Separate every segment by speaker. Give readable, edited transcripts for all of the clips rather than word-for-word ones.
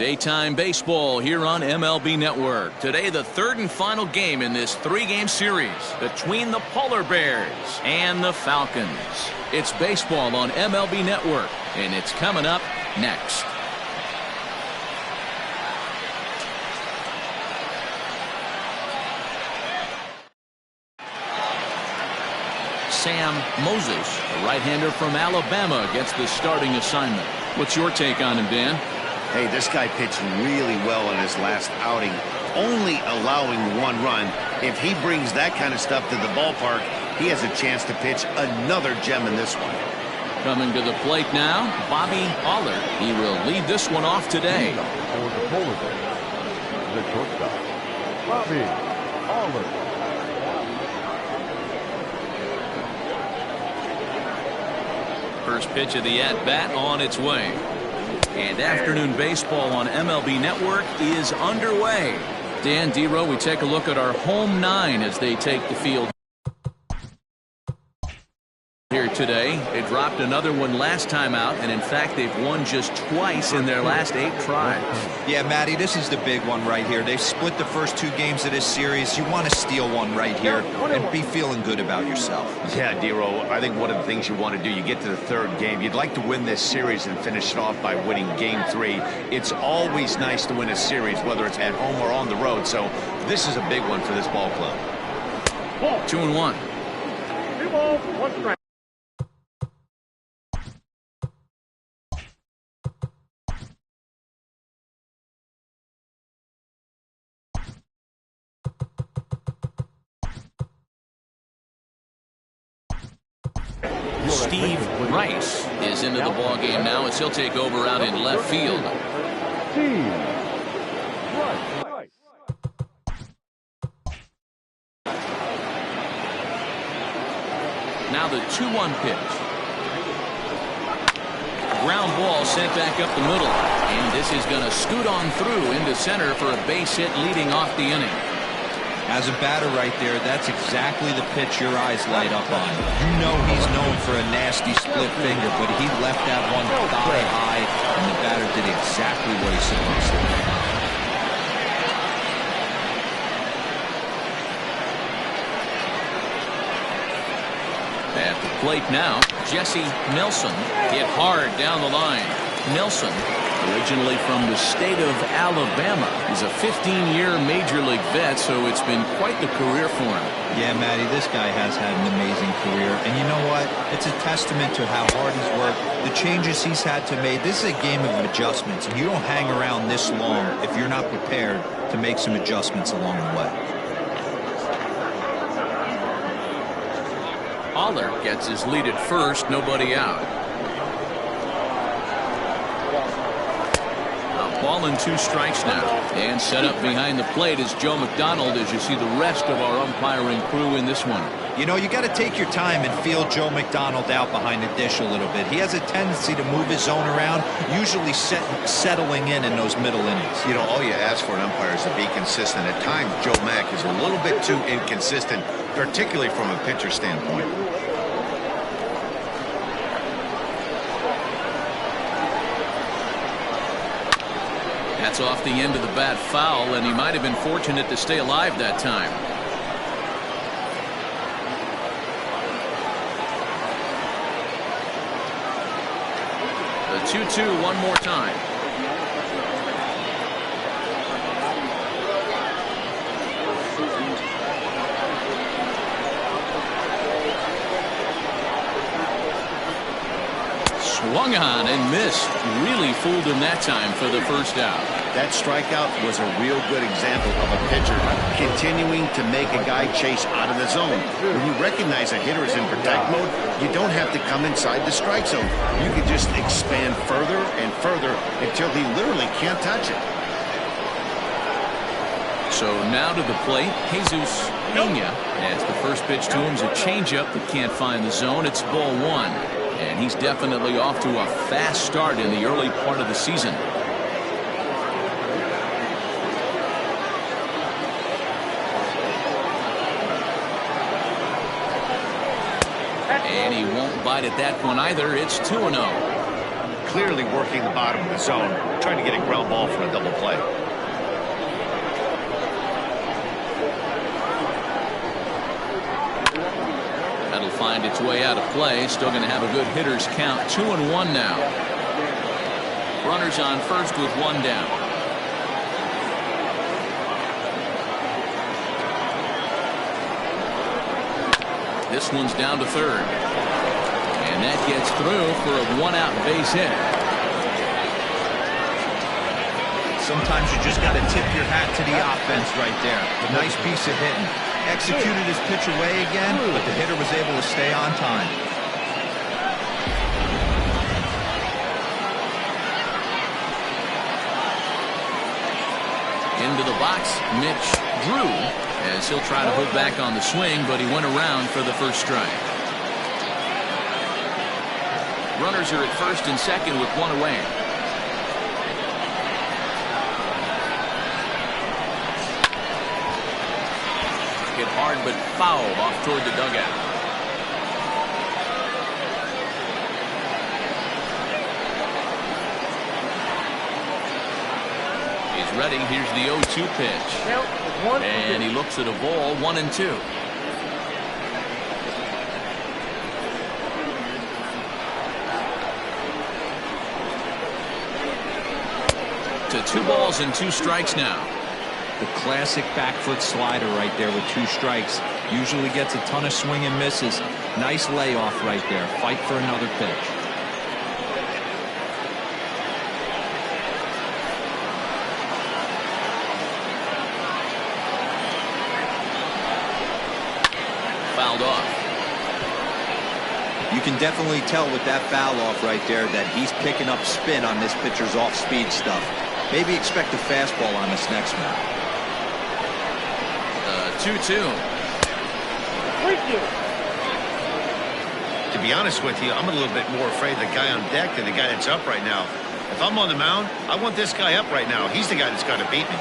Speaker 1: Daytime baseball here on MLB Network. Today, the third and final game in this three-game series between the Polar Bears and the Falcons. It's baseball on MLB Network, and it's coming up next. Sam Moses, a right-hander from Alabama, gets the starting assignment. What's your take on him, Dan?
Speaker 2: Hey, this guy pitched really well in his last outing, only allowing one run. If he brings that kind of stuff to the ballpark, he has a chance to pitch another gem in this one.
Speaker 1: Coming to the plate now, Bobby Aller. He will lead this one off today.
Speaker 3: For the Polar Bears, the shortstop, Bobby Aller.
Speaker 1: First pitch of the at-bat on its way. And afternoon baseball on MLB Network is underway. Dan, D-Row, we take a look at our home nine as they take the field here today. They dropped another one last time out, and in fact they've won just twice in their last 8 tries.
Speaker 4: Yeah, Matty, this is the big one right here. They've split the first 2 games of this series. You want to steal one right here and be feeling good about yourself.
Speaker 2: Yeah, D-Row, I think one of the things you want to do, you get to the third game, you'd like to win this series and finish it off by winning game 3. It's always nice to win a series, whether it's at home or on the road, so this is a big one for this ball club.
Speaker 1: 2-1.
Speaker 3: 2 balls, 1 strike.
Speaker 1: Steve Rice is into the ball game now as he'll take over out in left field.
Speaker 3: Steve Rice.
Speaker 1: Now the 2-1 pitch. Ground ball sent back up the middle, and this is going to scoot on through into center for a base hit leading off the inning.
Speaker 4: As a batter right there, that's exactly the pitch your eyes light up on. You know he's known for a nasty split finger, but he left that one thigh high, and the batter did exactly what he's supposed to.
Speaker 1: At the plate now, Jesse Nelson hit hard down the line. Nelson, originally from the state of Alabama, is a 15-year Major League vet, so it's been quite the career for him.
Speaker 4: Yeah, Matty, this guy has had an amazing career, and you know what? It's a testament to how hard he's worked, the changes he's had to make. This is a game of adjustments, and you don't hang around this long if you're not prepared to make some adjustments along the way.
Speaker 1: Aller gets his lead at first, nobody out. Ball and 2 strikes now. And set up behind the plate is Joe McDonald as you see the rest of our umpiring crew in this one.
Speaker 4: You know, you got to take your time and feel Joe McDonald out behind the dish a little bit. He has a tendency to move his zone around, usually settling in those middle innings.
Speaker 2: You know, all you ask for an umpire is to be consistent. At times, Joe Mack is a little bit too inconsistent, particularly from a pitcher standpoint.
Speaker 1: That's off the end of the bat foul, and he might have been fortunate to stay alive that time. The 2-2 one more time. Swung on and missed. Really fooled him that time for the first out.
Speaker 2: That strikeout was a real good example of a pitcher continuing to make a guy chase out of the zone. When you recognize a hitter is in protect mode, you don't have to come inside the strike zone. You can just expand further and further until he literally can't touch it.
Speaker 1: So now to the plate, Jesus Pena. As the first pitch to him is a changeup that can't find the zone. It's ball 1. And he's definitely off to a fast start in the early part of the season. And he won't bite at that one either. It's 2-0.
Speaker 2: clearly working the bottom of the zone, trying to get a ground ball for a double play.
Speaker 1: That'll find its way out of play. Still going to have a good hitter's count. 2-1 now. Runners on first with one down. This one's down to third. And that gets through for a one-out base hit.
Speaker 4: Sometimes you just got to tip your hat to the offense right there. A nice piece of hitting. Executed his pitch away again, but the hitter was able to stay on time.
Speaker 1: Into the box, Mitch Drew, as he'll try to hold back on the swing, but he went around for the first strike. Runners are at first and second with one away. Hit hard but foul off toward the dugout. He's ready. Here's the 0-2 pitch. And he looks at a ball, 1-2. To 2 balls and 2 strikes now.
Speaker 4: The classic back foot slider right there with 2 strikes. Usually gets a ton of swing and misses. Nice layoff right there. Fight for another pitch.
Speaker 1: Fouled off.
Speaker 4: You can definitely tell with that foul off right there that he's picking up spin on this pitcher's off-speed stuff. Maybe expect a fastball on this next one.
Speaker 1: 2-2.
Speaker 2: To be honest with you, I'm a little bit more afraid of the guy on deck than the guy that's up right now. If I'm on the mound, I want this guy up right now. He's the guy that's got to beat me.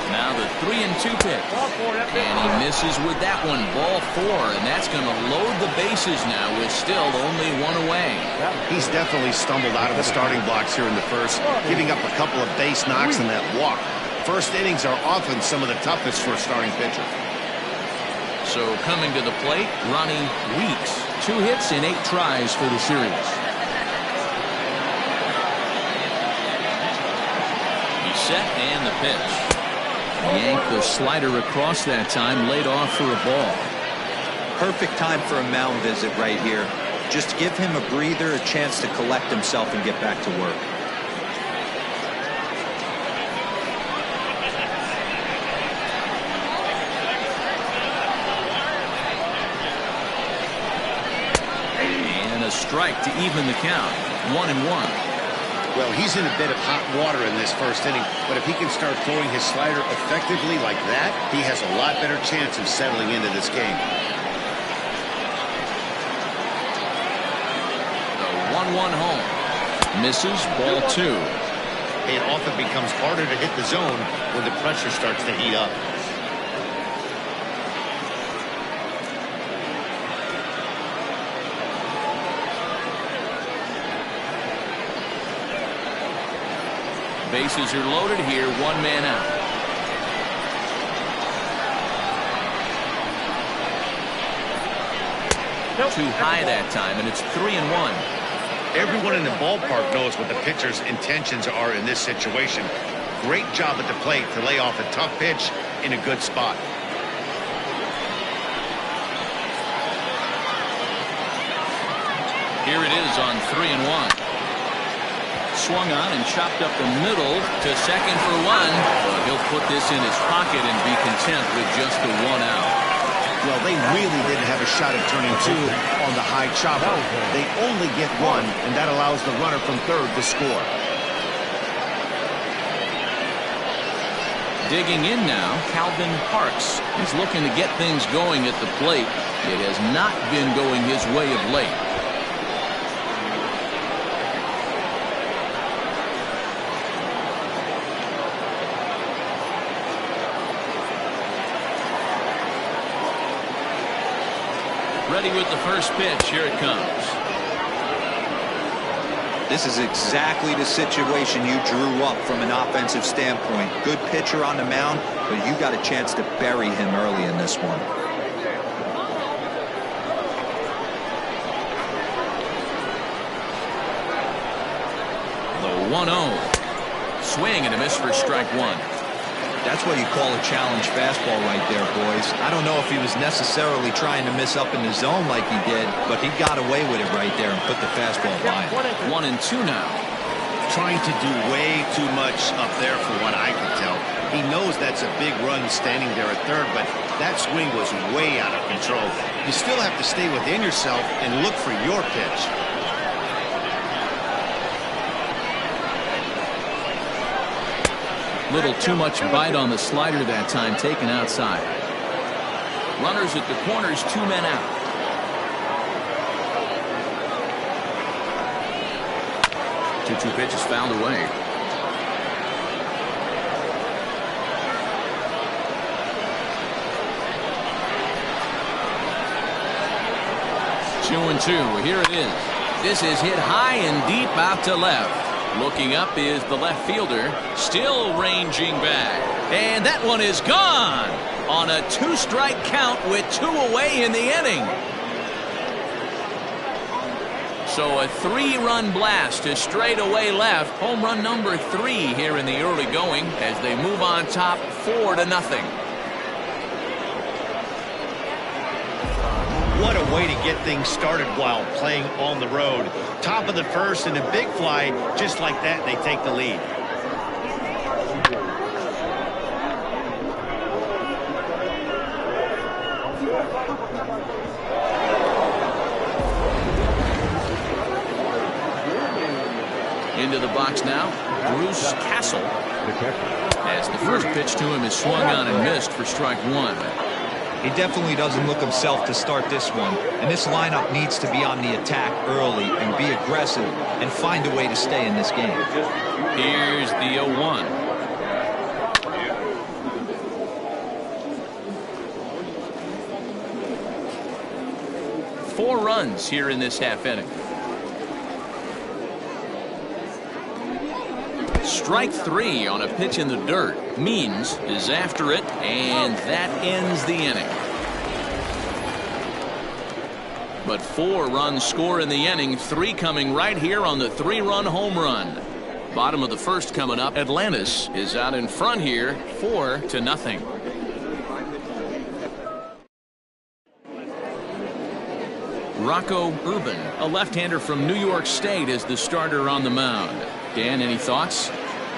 Speaker 1: Now the 3-2 pitch. And he misses with that one. Ball 4, and that's going to load the bases now with still only one away.
Speaker 2: He's definitely stumbled out of the starting blocks here in the first, giving up a couple of base knocks and that walk. First innings are often some of the toughest for a starting pitcher.
Speaker 1: So coming to the plate, Ronnie Weeks. 2 hits in 8 tries for the series. He's set and the pitch. Yanked the slider across that time, laid off for a ball.
Speaker 4: Perfect time for a mound visit right here. Just give him a breather, a chance to collect himself and get back to work.
Speaker 1: And a strike to even the count. 1-1.
Speaker 2: Well, he's in a bit of hot water in this first inning, but if he can start throwing his slider effectively like that, he has a lot better chance of settling into this game.
Speaker 1: The 1-1 home. Misses, ball 2.
Speaker 2: It often becomes harder to hit the zone when the pressure starts to heat up.
Speaker 1: Bases are loaded here, 1 man out. Too high that time, and it's 3-1.
Speaker 2: Everyone in the ballpark knows what the pitcher's intentions are in this situation. Great job at the plate to lay off a tough pitch in a good spot.
Speaker 1: Here it is on 3-1. Swung on and chopped up the middle to second for 1, but he'll put this in his pocket and be content with just the 1 out.
Speaker 2: Well, they really didn't have a shot at turning 2 on the high chopper. They only get 1, and that allows the runner from third to score.
Speaker 1: Digging in now, Calvin Parks. He's looking to get things going at the plate. It has not been going his way of late. Ready with the first pitch. Here it comes.
Speaker 4: This is exactly the situation you drew up from an offensive standpoint. Good pitcher on the mound, but you got a chance to bury him early in this one.
Speaker 1: The 1-0. Swing and a miss for strike one.
Speaker 4: That's what you call a challenge fastball right there, boys. I don't know if he was necessarily trying to miss up in the zone like he did, but he got away with it right there and put the fastball by him.
Speaker 1: 1-2 now.
Speaker 2: Trying to do way too much up there for what I can tell. He knows that's a big run standing there at third, but that swing was way out of control. You still have to stay within yourself and look for your pitch.
Speaker 1: Little too much bite on the slider that time, taken outside. Runners at the corners, 2 men out. Two pitches fouled away. Two and two. Here it is. This is hit high and deep out to left. Looking up is the left fielder, still ranging back. And that one is gone on a 2-strike count with 2 away in the inning. So a 3-run blast to straightaway left. Home run number 3 here in the early going as they move on top 4-0.
Speaker 2: What a way to get things started while playing on the road. Top of the first and a big fly, just like that, they take the lead.
Speaker 1: Into the box now, Bruce Castle. As the first pitch to him is swung on and missed for strike one.
Speaker 4: He definitely doesn't look himself to start this one, and this lineup needs to be on the attack early and be aggressive and find a way to stay in this game.
Speaker 1: Here's the 0-1. Four runs here in this half inning. Strike 3 on a pitch in the dirt. Means is after it, and that ends the inning. But 4 runs score in the inning, 3 coming right here on the 3-run home run. Bottom of the first coming up. Atlantis is out in front here, 4-0. Rocco Urban, a left-hander from New York State, is the starter on the mound. Dan, any thoughts?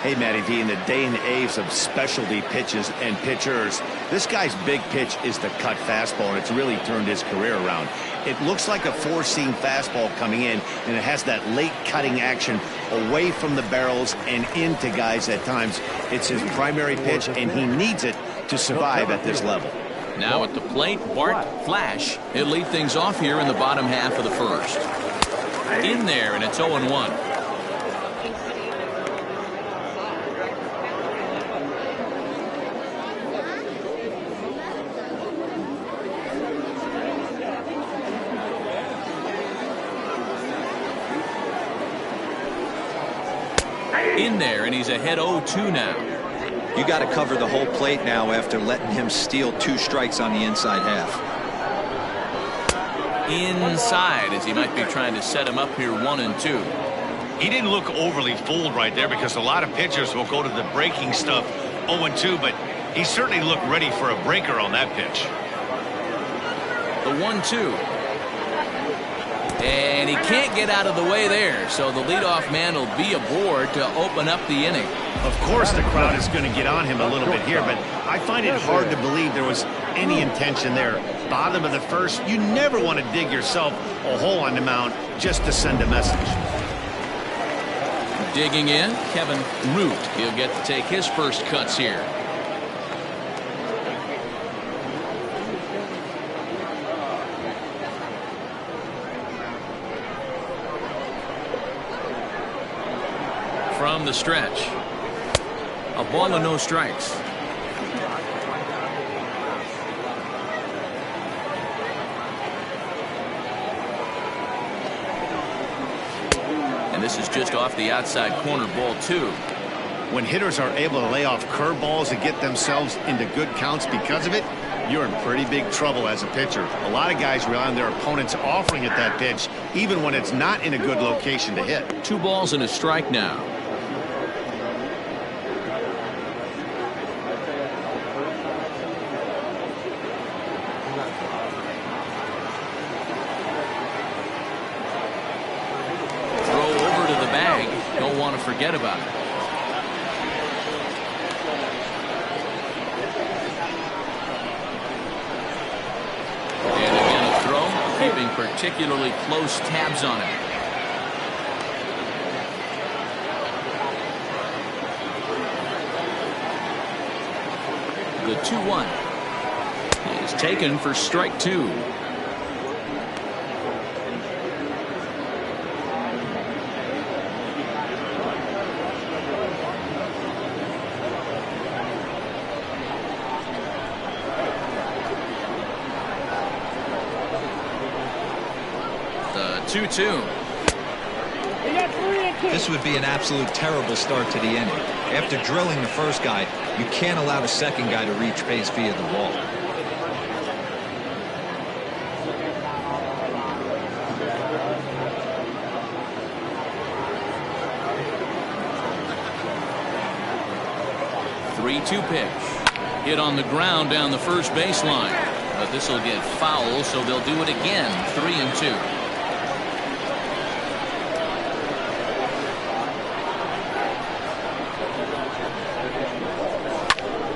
Speaker 2: Hey, Matty D, in the day and age of specialty pitches and pitchers, this guy's big pitch is the cut fastball, and it's really turned his career around. It looks like a 4-seam fastball coming in, and it has that late cutting action away from the barrels and into guys at times. It's his primary pitch, and he needs it to survive at this level.
Speaker 1: Now at the plate, Bart Flash. He'll lead things off here in the bottom half of the first. In there, and it's 0-1. In there, and he's ahead 0-2 now.
Speaker 4: You got to cover the whole plate now after letting him steal 2 strikes on the inside half.
Speaker 1: Inside, as he might be trying to set him up here 1-2.
Speaker 2: He didn't look overly fooled right there, because a lot of pitchers will go to the breaking stuff 0-2, but he certainly looked ready for a breaker on that pitch.
Speaker 1: The 1-2. And he can't get out of the way there, so the leadoff man will be aboard to open up the inning.
Speaker 2: Of course the crowd is going to get on him a little bit here, but I find it hard to believe there was any intention there. Bottom of the first, you never want to dig yourself a hole on the mound just to send a message.
Speaker 1: Digging in, Kevin Root. He'll get to take his first cuts here. From the stretch. A ball and no strikes. This is just off the outside corner, ball 2.
Speaker 2: When hitters are able to lay off curveballs and get themselves into good counts because of it, you're in pretty big trouble as a pitcher. A lot of guys rely on their opponents offering at that pitch, even when it's not in a good location to hit.
Speaker 1: 2 balls and a strike now. Throw over to the bag. Don't want to forget about it. Keeping particularly close tabs on him. The 2-1 is taken for strike 2. The 2-2.
Speaker 4: This would be an absolute terrible start to the inning. After drilling the first guy, you can't allow the second guy to reach base via the wall.
Speaker 1: pitch. Hit on the ground down the first baseline. But this will get foul, so they'll do it again. 3-2.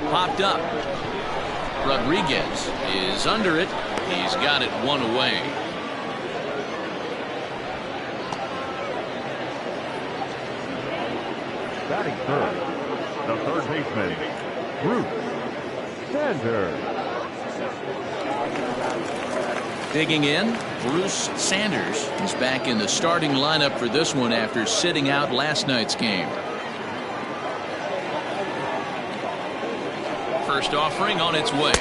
Speaker 1: Popped up. Rodriguez is under it. He's got it one away.
Speaker 3: Batting third, the third baseman, Bruce Sanders.
Speaker 1: Digging in, Bruce Sanders is back in the starting lineup for this one after sitting out last night's game. First offering on its way.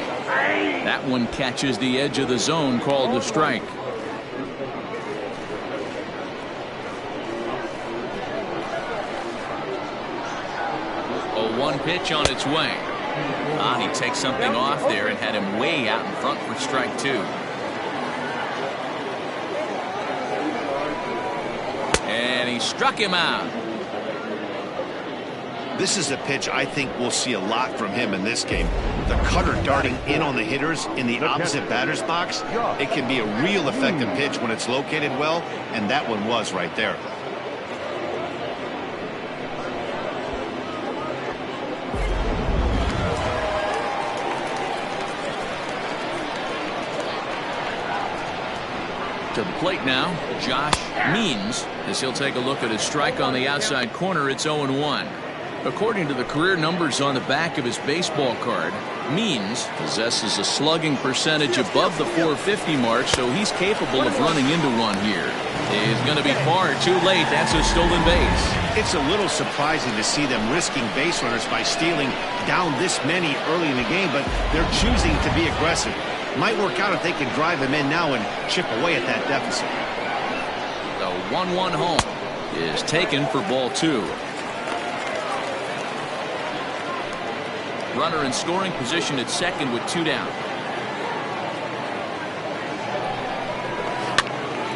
Speaker 1: That one catches the edge of the zone, called the strike. A one pitch on its way. He takes something off there and had him way out in front for strike two. And he struck him out.
Speaker 2: This is a pitch I think we'll see a lot from him in this game. The cutter darting in on the hitters in the opposite batter's box. It can be a real effective pitch when it's located well, and that one was right there.
Speaker 1: To the plate now, Josh Means, as he'll take a look at a strike on the outside corner. It's 0-1. According to the career numbers on the back of his baseball card, Means possesses a slugging percentage above the .450 mark, so he's capable of running into one here. He's going to be far too late. That's a stolen base.
Speaker 2: It's a little surprising to see them risking base runners by stealing down this many early in the game, but they're choosing to be aggressive. Might work out if they can drive him in now and chip away at that deficit.
Speaker 1: The 1-1 home is taken for ball two. Runner in scoring position at second with two down.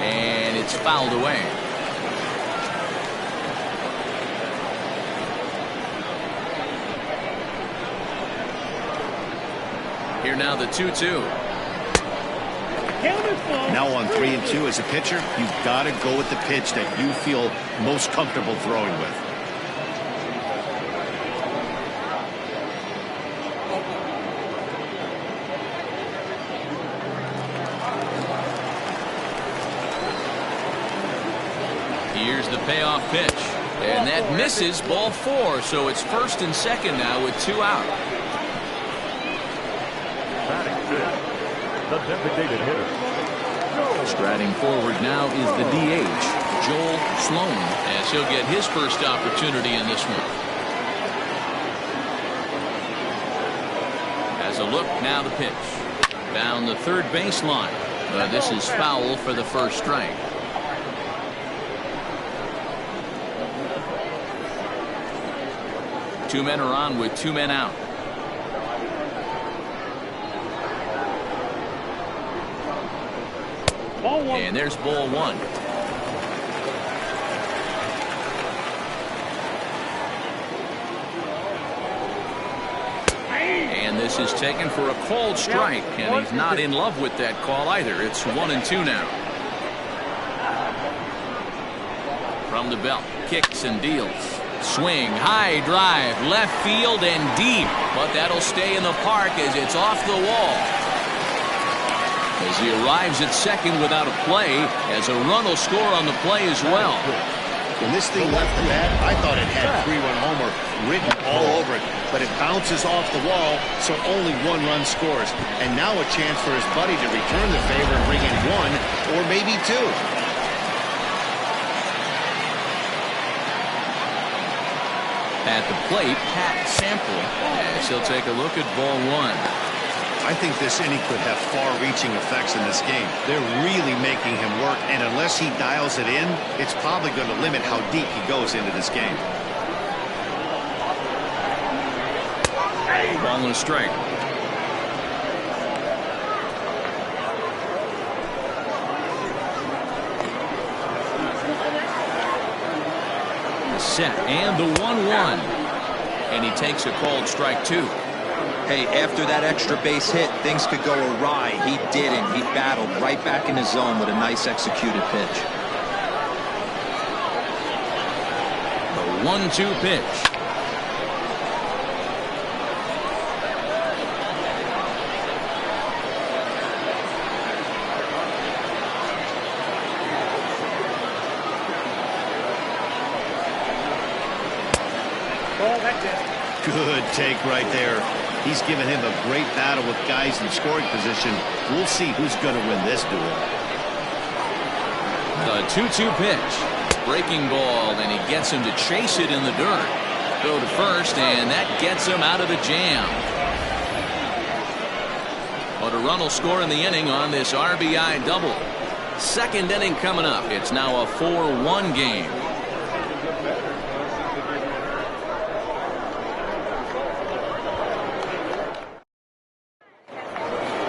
Speaker 1: And it's fouled away. Here now the 2-2.
Speaker 2: Now on 3-2 as a pitcher, you've got to go with the pitch that you feel most comfortable throwing with.
Speaker 1: Here's the payoff pitch, and that misses, ball four, so it's first and second now with two out.
Speaker 3: Batting fifth, the designated hitter.
Speaker 1: Striding forward now is the DH, Joel Sloan, as he'll get his first opportunity in this one. As a look, now the pitch. Down the third baseline. This is foul for the first strike. Two men are on with two men out. And there's ball one. And this is taken for a called strike, and he's not in love with that call either. It's 1-2 now. From the belt, kicks and deals. Swing, high drive, left field and deep, but that'll stay in the park as it's off the wall. As he arrives at second without a play, as a run will score on the play as well.
Speaker 2: When this thing left the bat, I thought it had 3-run homer written all over it, but it bounces off the wall, so only one run scores. And now a chance for his buddy to return the favor and bring in one or maybe two.
Speaker 1: At the plate, Pat Sample, as he'll take a look at ball one.
Speaker 2: I think this inning could have far-reaching effects in this game. They're really making him work, and unless he dials it in, it's probably going to limit how deep he goes into this game.
Speaker 1: Ball and a strike. The set and the 1-1. And he takes a called strike two.
Speaker 4: Hey, after that extra base hit, things could go awry. He didn't. He battled right back in his zone with a nice executed pitch.
Speaker 1: The 1-2 pitch.
Speaker 2: Good take right there. He's given him a great battle with guys in scoring position. We'll see who's going to win this duel.
Speaker 1: The 2-2 pitch. Breaking ball, and he gets him to chase it in the dirt. Go to first, and that gets him out of the jam. But a run will score in the inning on this RBI double. Second inning coming up. It's now a 4-1 game.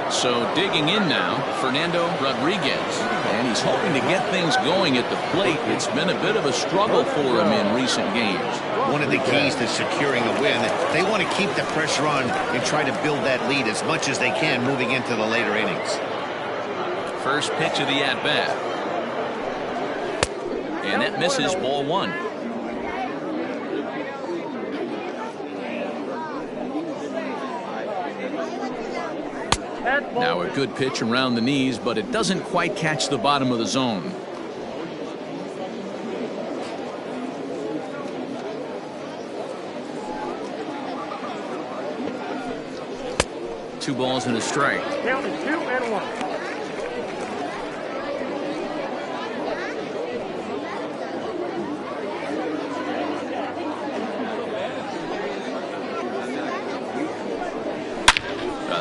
Speaker 1: So digging in now, Fernando Rodriguez, and he's hoping to get things going at the plate. It's been a bit of a struggle for him in recent games.
Speaker 2: One of the keys to securing a win, they want to keep the pressure on and try to build that lead as much as they can moving into the later innings.
Speaker 1: First pitch of the at-bat. And that misses, ball one. Now a good pitch around the knees, but it doesn't quite catch the bottom of the zone. Two balls and a strike.
Speaker 5: Count is 2-1.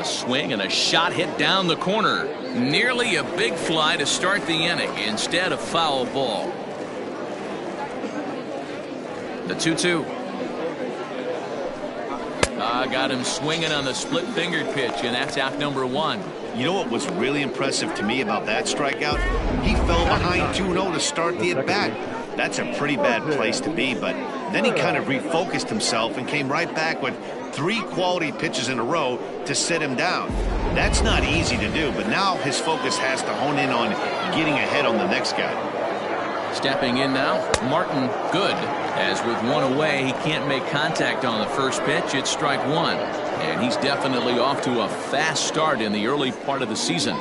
Speaker 1: Swing and a shot hit down the corner. Nearly a big fly to start the inning. Instead, a foul ball. The 2-2. Got him swinging on the split-fingered pitch, and that's out number one.
Speaker 2: You know what was really impressive to me about that strikeout? He fell behind 2-0 to start the at-bat. That's a pretty bad place to be, but then he kind of refocused himself and came right back with 3 quality pitches in a row to sit him down. That's not easy to do, but now his focus has to hone in on getting ahead on the next guy.
Speaker 1: Stepping in now, Martin Good. As with one away, he can't make contact on the first pitch. It's strike one. And he's definitely off to a fast start in the early part of the season.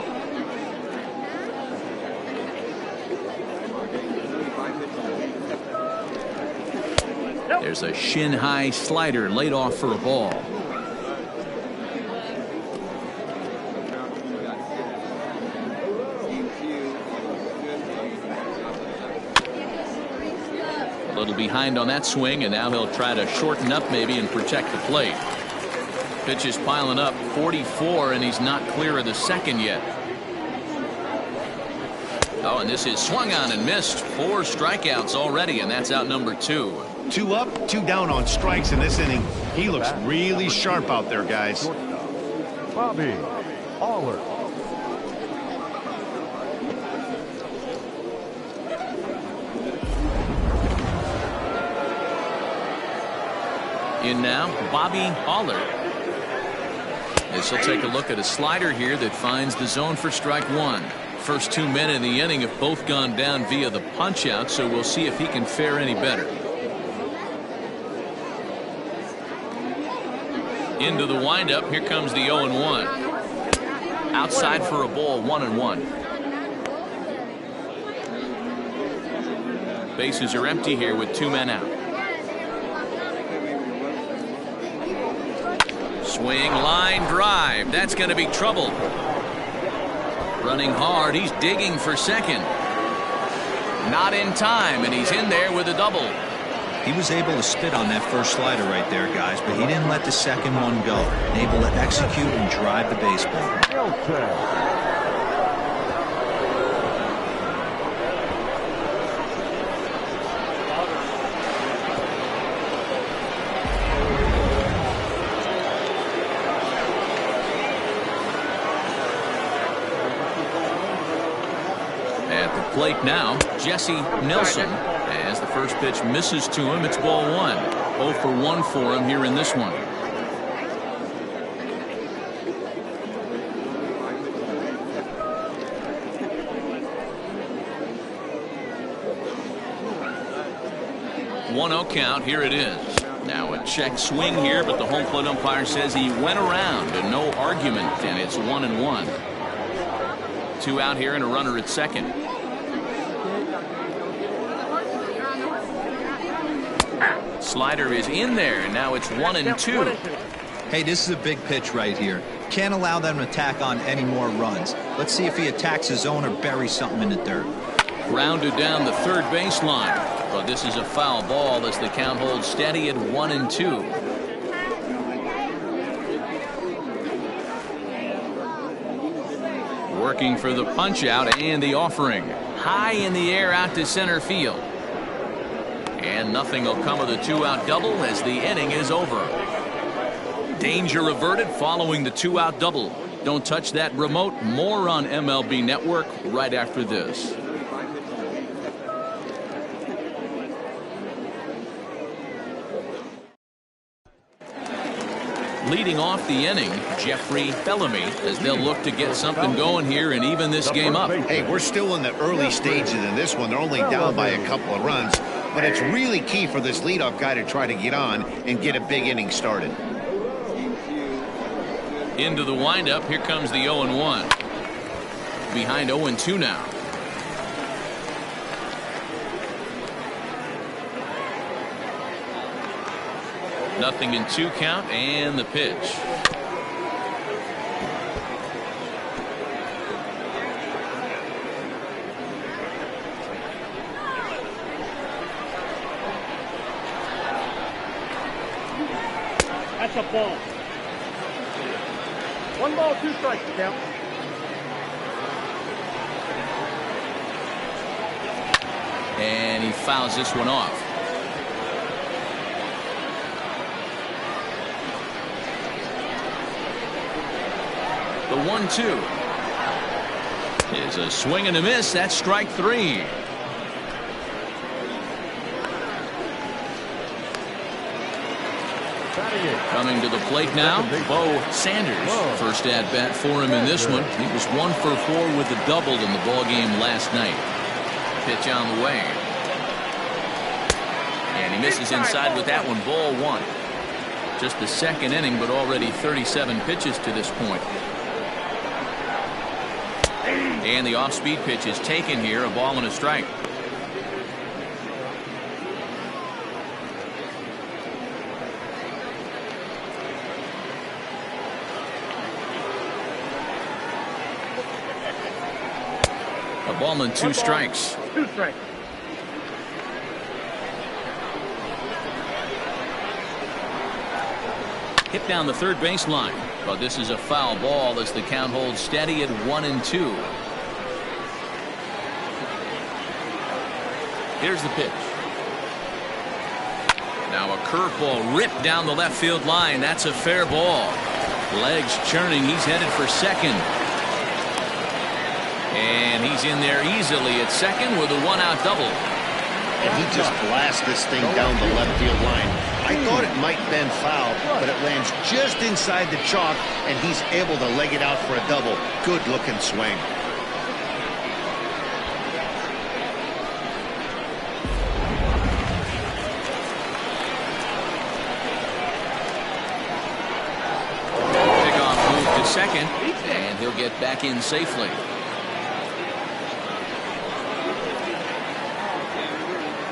Speaker 1: There's a shin-high slider laid off for a ball. A little behind on that swing, and now he'll try to shorten up maybe and protect the plate. Pitch is piling up, 44, and he's not clear of the second yet. Oh, and this is swung on and missed. 4 strikeouts already, and that's out number 2.
Speaker 2: 2 up, 2 down on strikes in this inning. He looks really sharp out there, guys.
Speaker 3: Bobby Aller.
Speaker 1: In now, Bobby Aller. As he'll take a look at a slider here that finds the zone for strike 1. First 2 men in the inning have both gone down via the punch out, so we'll see if he can fare any better. Into the windup, here comes the 0-1. Outside for a ball, 1-1. Bases are empty here with 2 men out. Swing, line drive. That's going to be trouble. Running hard. He's digging for second. Not in time, and he's in there with a double.
Speaker 4: He was able to spit on that first slider right there, guys, but he didn't let the second one go. Able to execute and drive the baseball.
Speaker 1: Plate now, Jesse Nelson. As the first pitch misses to him, it's ball 1. 0 for 1 for him here in this one. One 0 count. Here it is. Now a check swing here, but the home plate umpire says he went around and no argument, and it's 1-1. 2 out here and a runner at second. Slider is in there, and now it's 1-2.
Speaker 4: Hey, this is a big pitch right here. Can't allow them to attack on any more runs. Let's see if he attacks his zone or buries something in the dirt.
Speaker 1: Grounded down the third baseline, but this is a foul ball as the count holds steady at 1-2. Working for the punch out and the offering. High in the air out to center field. And nothing will come of the 2-out double as the inning is over. Danger averted following the 2-out double. Don't touch that remote. More on MLB Network right after this. Leading off the inning, Jeffrey Bellamy, as they'll look to get something going here and even this game up.
Speaker 2: Hey, we're still in the early stages in this one. They're only down by a couple of runs. But it's really key for this leadoff guy to try to get on and get a big inning started.
Speaker 1: Into the windup, here comes the 0-1. Behind 0-2 now. Nothing in 2 count and the pitch.
Speaker 5: That's a ball. 1 ball, 2 strikes, count.
Speaker 1: And he fouls this one off. The 1-2 is a swing and a miss. That's strike 3. Coming to the plate now, Bo Sanders. First at bat for him in this one. He was 1 for 4 with the double in the ball game last night. Pitch on the way. And he misses inside with that one. Ball 1. Just the second inning, but already 37 pitches to this point. And the off-speed pitch is taken here. A ball and a strike. A ball and 2 strikes.
Speaker 5: 2 strikes.
Speaker 1: Hit down the third baseline, but this is a foul ball as the count holds steady at 1-2. Here's the pitch. Curveball ripped down the left field line. That's a fair ball. Legs churning. He's headed for second. And he's in there easily at second with a one-out double.
Speaker 2: And he just blasts this thing down the left field line. I thought it might bend foul, but it lands just inside the chalk, and he's able to leg it out for a double. Good-looking swing.
Speaker 1: Pickoff move to second, and he'll get back in safely.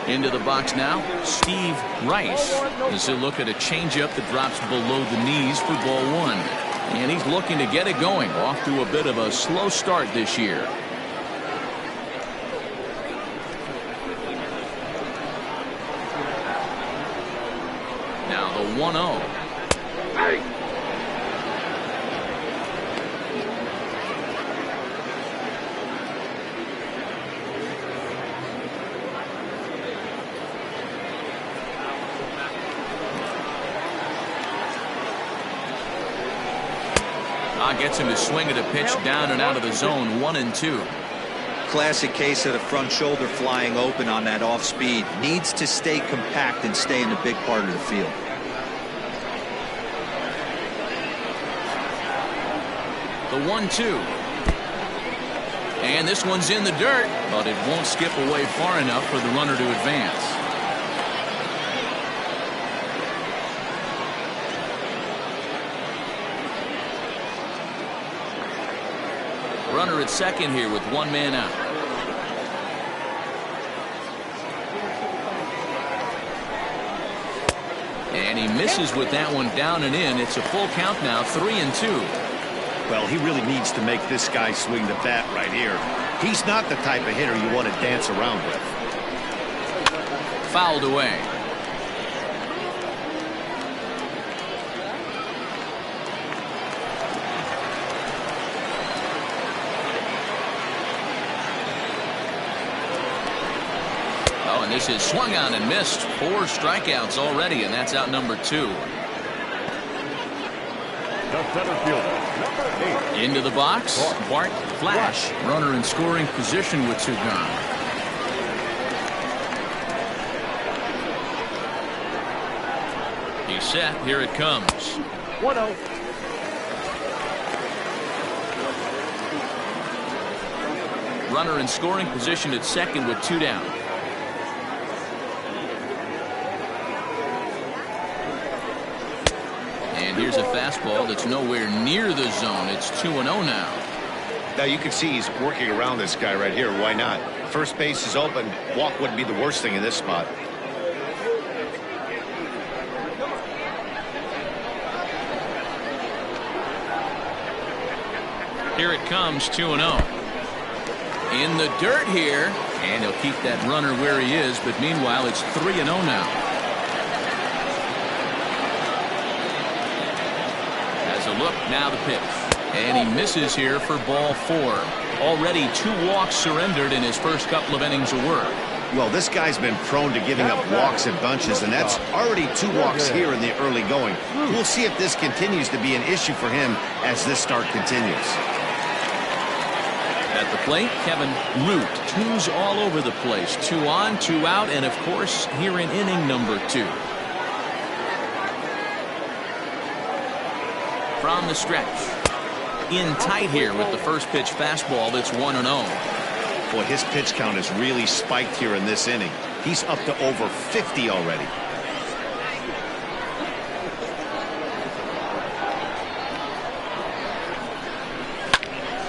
Speaker 1: Into the box now, Steve Rice, as he'll look at a changeup that drops below the knees for ball one. And he's looking to get it going, off to a bit of a slow start this year. Now the 1-0. Gets him to swing at a pitch down and out of the zone. 1-2.
Speaker 4: Classic case of the front shoulder flying open on that off speed. Needs to stay compact and stay in the big part of the field.
Speaker 1: The 1-2. And this one's in the dirt, but it won't skip away far enough for the runner to advance. Runner at second here with one man out. And he misses with that one down and in. It's a full count now, 3-2.
Speaker 2: Well, he really needs to make this guy swing the bat right here. He's not the type of hitter you want to dance around with.
Speaker 1: Fouled away. And this is swung on and missed. 4 strikeouts already, and that's out number 2.
Speaker 3: The center fielder, number 8.
Speaker 1: Into the box, Bart Flash. Runner in scoring position with 2 gone. He's set. Here it comes.
Speaker 5: 1-0.
Speaker 1: Runner in scoring position at second with 2 down. And here's a fastball that's nowhere near the zone. It's 2-0 now.
Speaker 2: Now you can see he's working around this guy right here. Why not? First base is open. Walk wouldn't be the worst thing in this spot.
Speaker 1: Here it comes, 2-0. In the dirt here, and he'll keep that runner where he is, but meanwhile it's 3-0 now. Look, now the pitch. And he misses here for ball 4. Already 2 walks surrendered in his first couple of innings of work.
Speaker 2: Well, this guy's been prone to giving up walks in bunches, and that's already 2 walks here in the early going. We'll see if this continues to be an issue for him as this start continues.
Speaker 1: At the plate, Kevin Root. 2s all over the place. 2 on, 2 out, and of course, here in inning number 2. From the stretch. In tight here with the first pitch fastball that's 1-0.
Speaker 2: Boy, his pitch count has really spiked here in this inning. He's up to over 50 already.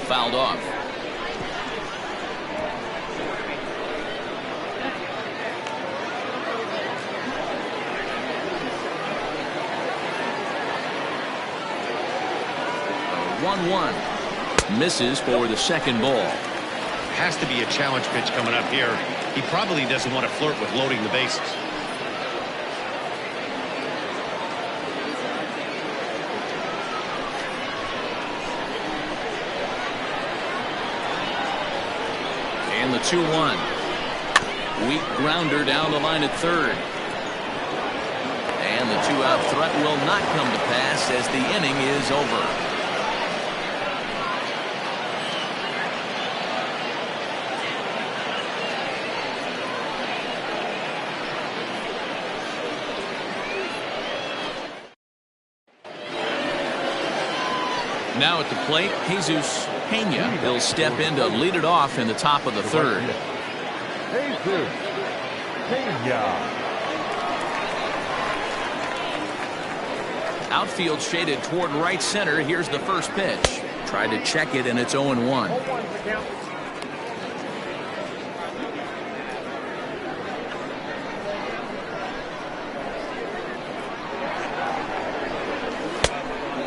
Speaker 1: Fouled off. A 1-1. Misses for the second ball.
Speaker 2: Has to be a challenge pitch coming up here. He probably doesn't want to flirt with loading the bases.
Speaker 1: And the 2-1. Weak grounder down the line at third. Two-out threat will not come to pass as the inning is over. Now at the plate, Jesus Pena. He'll step in to lead it off in the top of the third.
Speaker 3: Jesus Pena.
Speaker 1: Outfield shaded toward right center. Here's the first pitch. Tried to check it, and it's 0-1.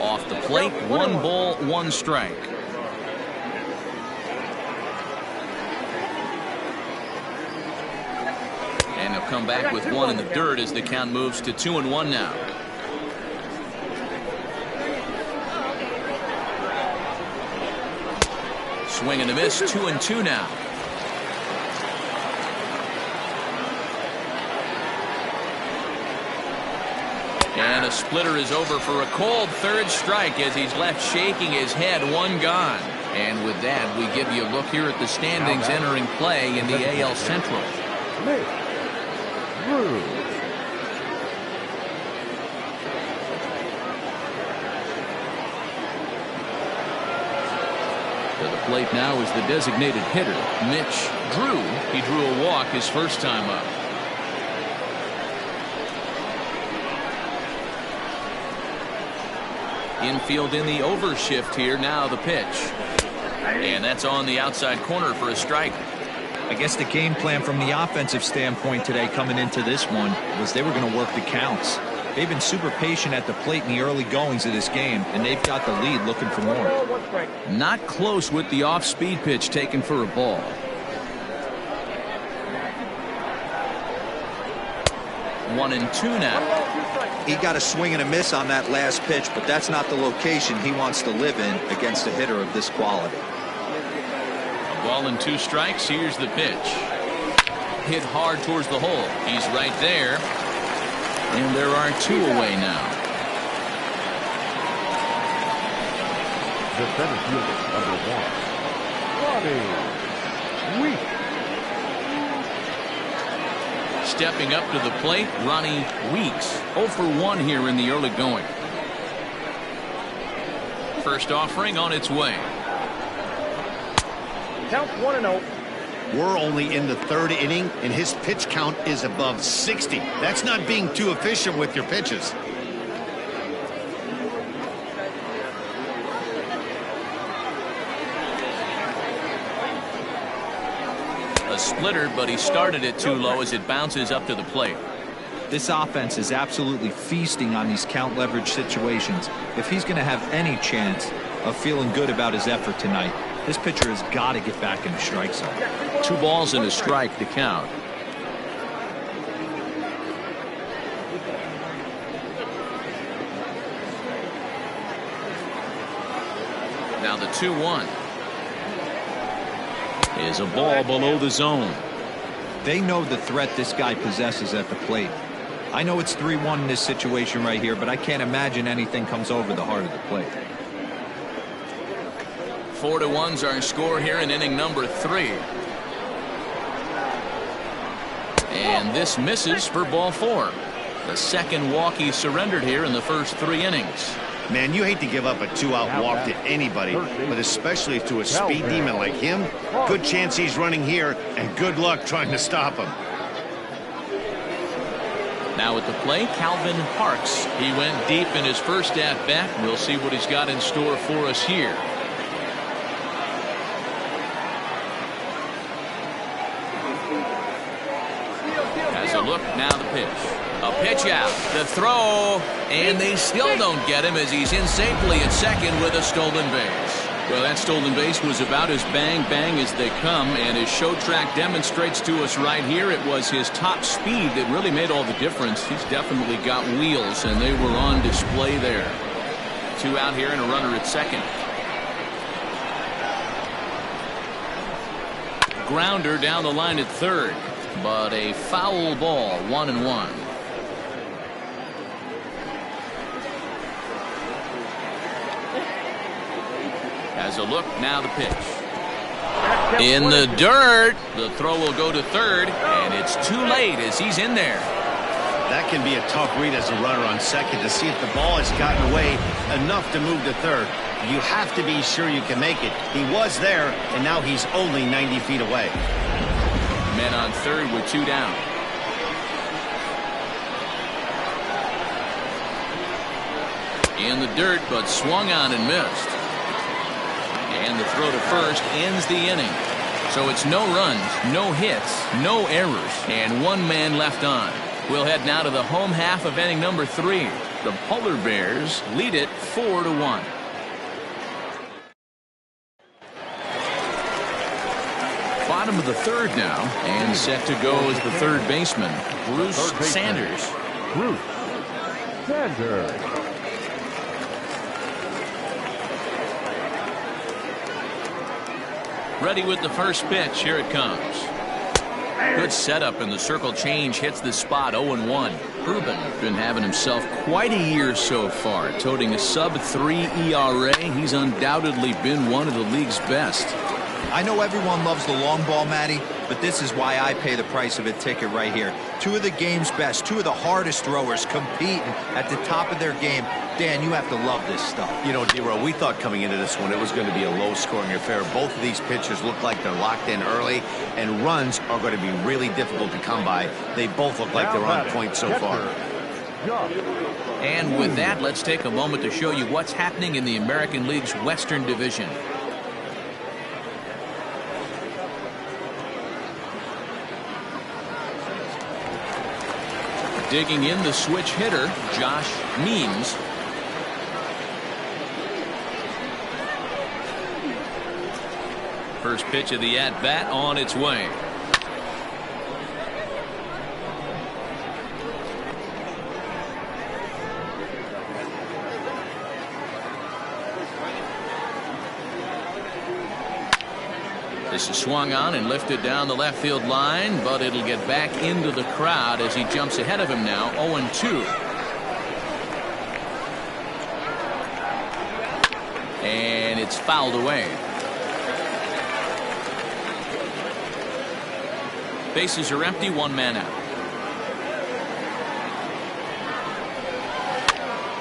Speaker 1: Off the plate, 1 ball, 1 strike. And he'll come back with 1 in the dirt as the count moves to 2-1 now. Swing and a miss, 2-2 now. And a splitter is over for a cold third strike as he's left shaking his head. 1 gone. And with that, we give you a look here at the standings entering play in the AL Central. To the plate now is the designated hitter, Mitch Drew. He drew a walk his first time up. Infield in the overshift here. Now the pitch. And that's on the outside corner for a strike.
Speaker 4: I guess the game plan from the offensive standpoint today coming into this one was they were going to work the counts. They've been super patient at the plate in the early goings of this game, and they've got the lead looking for more.
Speaker 1: Not close with the off-speed pitch taken for a ball. One and two now.
Speaker 4: He got a swing and a miss on that last pitch, but that's not the location he wants to live in against a hitter of this quality.
Speaker 1: A ball and 2 strikes. Here's the pitch. Hit hard towards the hole. He's right there. And there are 2 away now.
Speaker 3: The center fielder, number 1, Ronnie Weeks.
Speaker 1: Stepping up to the plate, Ronnie Weeks. 0 for 1 here in the early going. First offering on its way.
Speaker 5: Count 1-0.
Speaker 2: We're only in the 3rd inning, and his pitch count is above 60. That's not being too efficient with your pitches.
Speaker 1: A splitter, but he started it too low as it bounces up to the plate.
Speaker 4: This offense is absolutely feasting on these count leverage situations. If he's going to have any chance of feeling good about his effort tonight, this pitcher has got to get back in the strike zone.
Speaker 1: 2 balls and a strike to count. Now the 2-1 is a ball below the zone.
Speaker 4: They know the threat this guy possesses at the plate. I know it's 3-1 in this situation right here, but I can't imagine anything comes over the heart of the plate.
Speaker 1: 4-1's our score here in inning number 3. And this misses for ball 4. The second walk he surrendered here in the first 3 innings.
Speaker 2: Man, you hate to give up a 2-out walk to anybody, but especially to a speed demon like him. Good chance he's running here, and good luck trying to stop him.
Speaker 1: Now at the plate, Calvin Parks. He went deep in his first at-bat. We'll see what he's got in store for us here. Has a look, now the pitch. A pitch out, the throw, and they still don't get him as he's in safely at second with a stolen base. Well, that stolen base was about as bang-bang as they come, and his show track demonstrates to us right here it was his top speed that really made all the difference. He's definitely got wheels, and they were on display there. 2 out here and a runner at second. Grounder down the line at third, but a foul ball, 1-1. Has a look, now the pitch. In the dirt. The throw will go to third, and it's too late as he's in there.
Speaker 2: That can be a tough read as a runner on second to see if the ball has gotten away enough to move to third. You have to be sure you can make it. He was there, and now he's only 90 feet away.
Speaker 1: Men on third with 2 down. In the dirt, but swung on and missed. And the throw to first ends the inning. So it's no runs, no hits, no errors, and 1 man left on. We'll head now to the home half of inning number 3. The Polar Bears lead it 4-1. Bottom of the third now, and set to go is the third baseman, Bruce Sanders.
Speaker 3: Bruce Sanders.
Speaker 1: Ready with the first pitch. Here it comes. Good setup, and the circle change hits the spot. 0-1. Ruben been having himself quite a year so far, toting a sub-3 ERA. He's undoubtedly been one of the league's best.
Speaker 4: I know everyone loves the long ball, Matty, but this is why I pay the price of a ticket right here. 2 of the game's best, 2 of the hardest throwers competing at the top of their game. Dan, you have to love this stuff.
Speaker 2: You know, D-Row, we thought coming into this one it was going to be a low-scoring affair. Both of these pitchers look like they're locked in early, and runs are going to be really difficult to come by. They both look like they're on point so far.
Speaker 1: And with that, let's take a moment to show you what's happening in the American League's Western Division. Digging in, the switch hitter, Josh Means. First pitch of the at-bat on its way. This is swung on and lifted down the left field line, but it'll get back into the crowd as he jumps ahead of him now. 0-2. And it's fouled away. Bases are empty, 1 man out.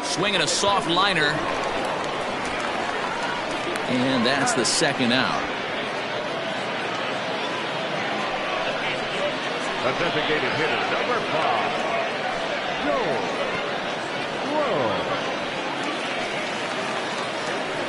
Speaker 1: Swinging a soft liner. And that's the second out.
Speaker 3: The designated hitter, number 5, Joel Sloan.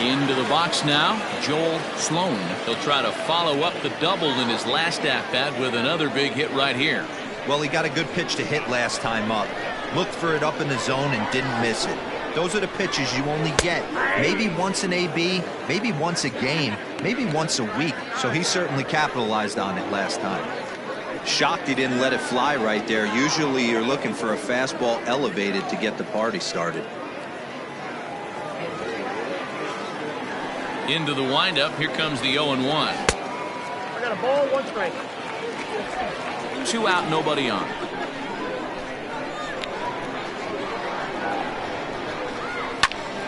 Speaker 1: Into the box now, Joel Sloan. He'll try to follow up the double in his last at-bat with another big hit right here.
Speaker 4: Well, he got a good pitch to hit last time up. Looked for it up in the zone and didn't miss it. Those are the pitches you only get maybe once an AB, maybe once a game, maybe once a week. So he certainly capitalized on it last time. Shocked he didn't let it fly right there. Usually you're looking for a fastball elevated to get the party started.
Speaker 1: Into the windup. Here comes the 0-1.
Speaker 5: I got a ball, 1 strike.
Speaker 1: 2 out, nobody on.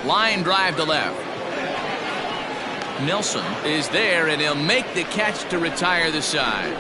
Speaker 1: Line drive to left. Nelson is there, and he'll make the catch to retire the side.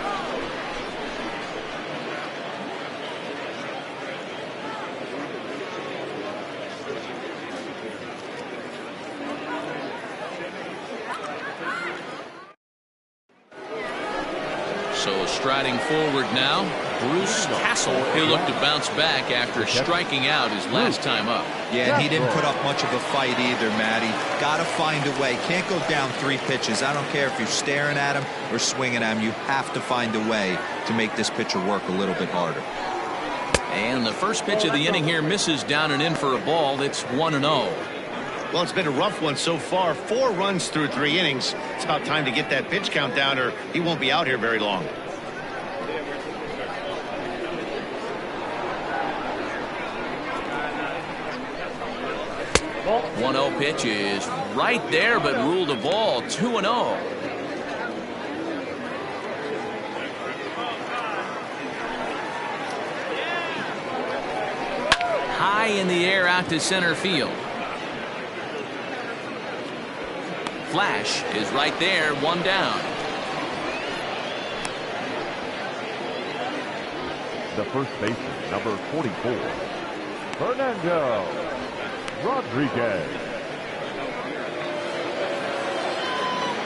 Speaker 1: So striding forward now, Bruce Castle. He'll look to bounce back after striking out his last time up.
Speaker 4: Yeah, and he didn't put up much of a fight either, Matty. Got to find a way. Can't go down 3 pitches. I don't care if you're staring at him or swinging at him. You have to find a way to make this pitcher work a little bit harder.
Speaker 1: And the first pitch of the inning here misses down and in for a ball. It's 1-0.
Speaker 2: Well, it's been a rough one so far. 4 runs through 3 innings. It's about time to get that pitch count down, or he won't be out here very long.
Speaker 1: 1-0 pitch is right there, but ruled a ball. 2-0. High in the air out to center field. Flash is right there, one down.
Speaker 3: The first baseman, number 44, Fernando Rodriguez.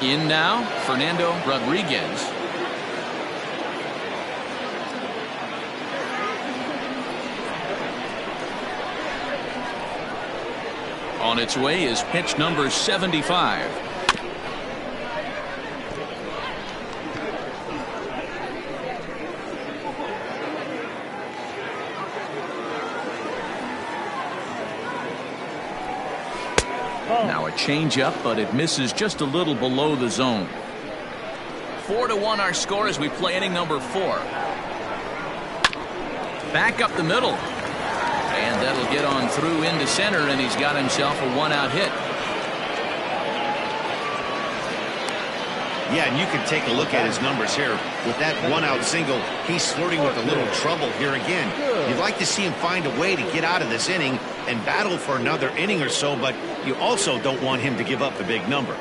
Speaker 1: In now, Fernando Rodriguez. On its way is pitch number 75. Now a changeup, but it misses just a little below the zone. 4-1 our score as we play inning number 4. Back up the middle. And that'll get on through into center, and he's got himself a one-out hit.
Speaker 2: Yeah, and you can take a look at his numbers here. With that one-out single, he's flirting with a little trouble here again. You'd like to see him find a way to get out of this inning and battle for another inning or so, but you also don't want him to give up the big number.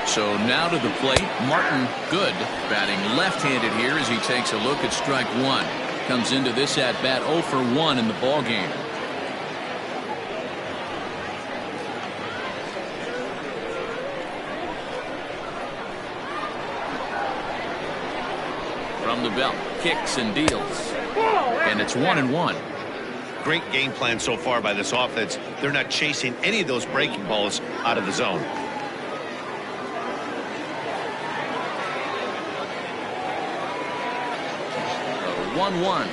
Speaker 1: So now to the plate, Martin Good, batting left-handed here as he takes a look at strike one. Comes into this at-bat 0 for 1 in the ballgame. From the belt, kicks and deals. And it's 1-1.
Speaker 2: Great game plan so far by this offense. They're not chasing any of those breaking balls out of the zone.
Speaker 1: 1-1.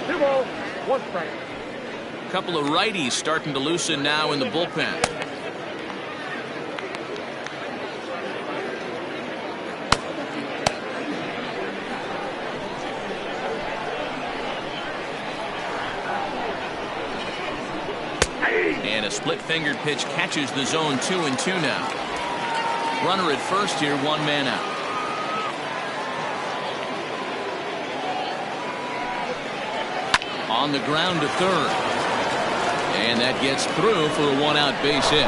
Speaker 5: 2 balls, 1 strike.
Speaker 1: Couple of righties starting to loosen now in the bullpen. And a split-fingered pitch catches the zone 2-2 now. Runner at first here, 1 man out. On the ground to third. And that gets through for a 1-out base hit.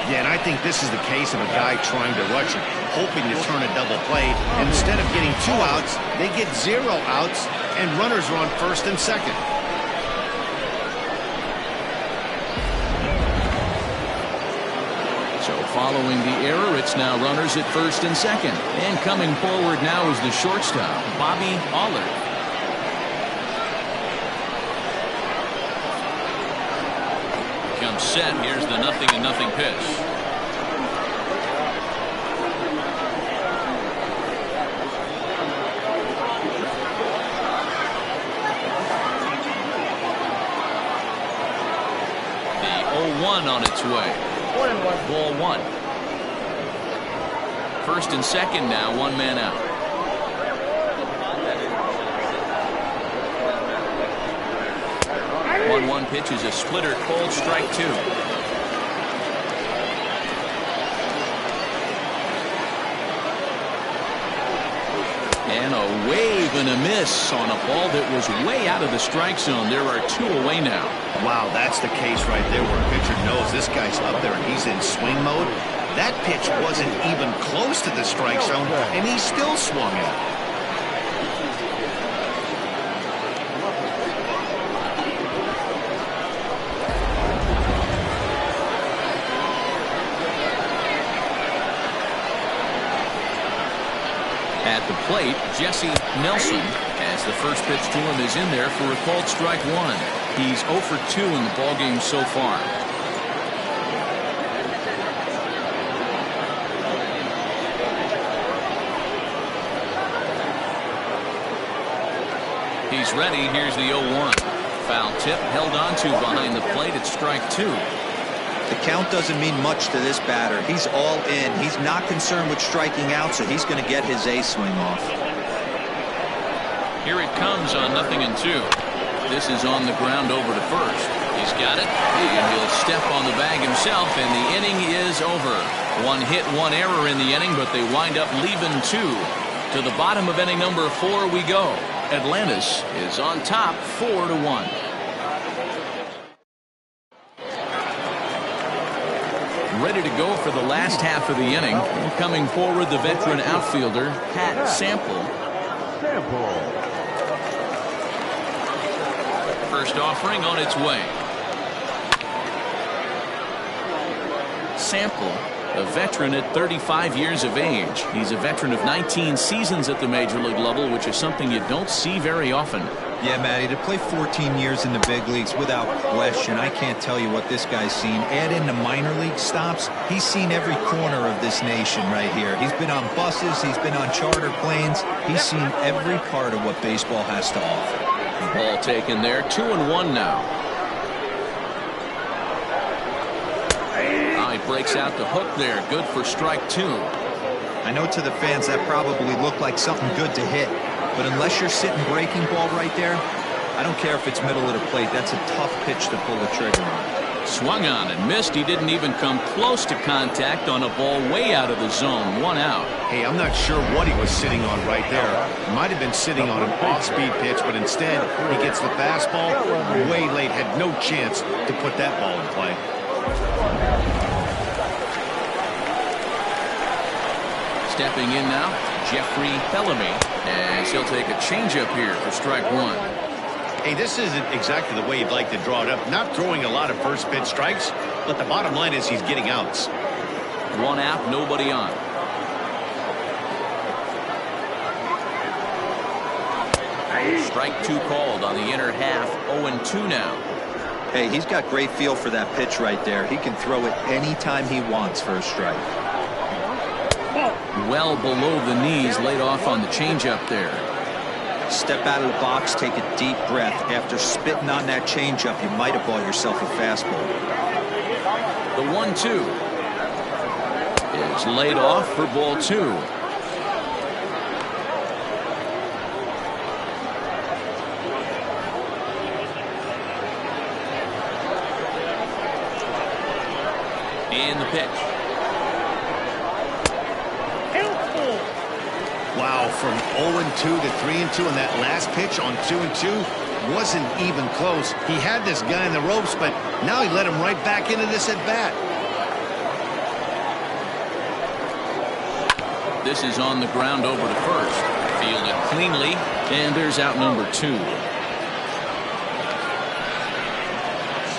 Speaker 2: Yeah, and I think this is the case of a guy trying to rush it, hoping to turn a double play. And instead of getting 2 outs, they get 0 outs, and runners are on first and second.
Speaker 1: So following the error, it's now runners at first and second. And coming forward now is the shortstop, Bobby Allard. Comes set. Here's the 0-0 pitch. The 0-1 on its way.
Speaker 5: 1-1.
Speaker 1: Ball 1. First and second now, 1 man out. 1-1 pitch is a splitter, cold, strike 2. And a wave and a miss on a ball that was way out of the strike zone. There are 2 away now.
Speaker 2: Wow, that's the case right there where a pitcher knows this guy's up there and he's in swing mode. That pitch wasn't even close to the strike zone, and he still swung it.
Speaker 1: At the plate, Jesse Nelson, as the first pitch to him is in there for a called strike 1. He's 0 for 2 in the ballgame so far. He's ready. Here's the 0-1. Foul tip held on to behind the plate at strike 2.
Speaker 4: The count doesn't mean much to this batter. He's all in. He's not concerned with striking out, so he's going to get his A swing off.
Speaker 1: Here it comes on 0-2. This is on the ground over to first. He's got it, and he'll step on the bag himself, and the inning is over. One hit, one error in the inning, but they wind up leaving two. To the bottom of inning number 4 we go. Atlantis is on top 4-1. Ready to go for the last half of the inning. Coming forward, the veteran outfielder, Pat Sample. First offering on its way. Sample, a veteran at 35 years of age. He's a veteran of 19 seasons at the major league level, which is something you don't see very often.
Speaker 4: Yeah, Matty, to play 14 years in the big leagues without question, I can't tell you what this guy's seen. Add in the minor league stops, he's seen every corner of this nation right here. He's been on buses, he's been on charter planes, he's seen every part of what baseball has to offer.
Speaker 1: Ball taken there, 2-1 now. He breaks out the hook there, good for strike 2.
Speaker 4: I know to the fans that probably looked like something good to hit. But unless you're sitting breaking ball right there, I don't care if it's middle of the plate. That's a tough pitch to pull the trigger on.
Speaker 1: Swung on and missed. He didn't even come close to contact on a ball way out of the zone. 1 out.
Speaker 2: Hey, I'm not sure what he was sitting on right there. Might have been sitting on an off-speed pitch, but instead he gets the fastball way late. Had no chance to put that ball in play.
Speaker 1: Stepping in now, Jeffrey Bellamy, as he'll take a changeup here for strike 1.
Speaker 2: Hey, this isn't exactly the way you'd like to draw it up. Not throwing a lot of first pitch strikes, but the bottom line is he's getting outs.
Speaker 1: 1 out, nobody on. Strike 2 called on the inner half, 0-2 now.
Speaker 4: Hey, he's got great feel for that pitch right there. He can throw it anytime he wants for a strike.
Speaker 1: Well below the knees, laid off on the changeup there.
Speaker 4: Step out of the box, take a deep breath. After spitting on that changeup, you might have bought yourself a fastball.
Speaker 1: The 1-2 is laid off for ball 2. And the pitch.
Speaker 2: Wow, from 0-2 to 3-2, and that last pitch on 2-2 wasn't even close. He had this guy in the ropes, but now he let him right back into this at bat.
Speaker 1: This is on the ground over to first. Fielded cleanly, and there's out number 2.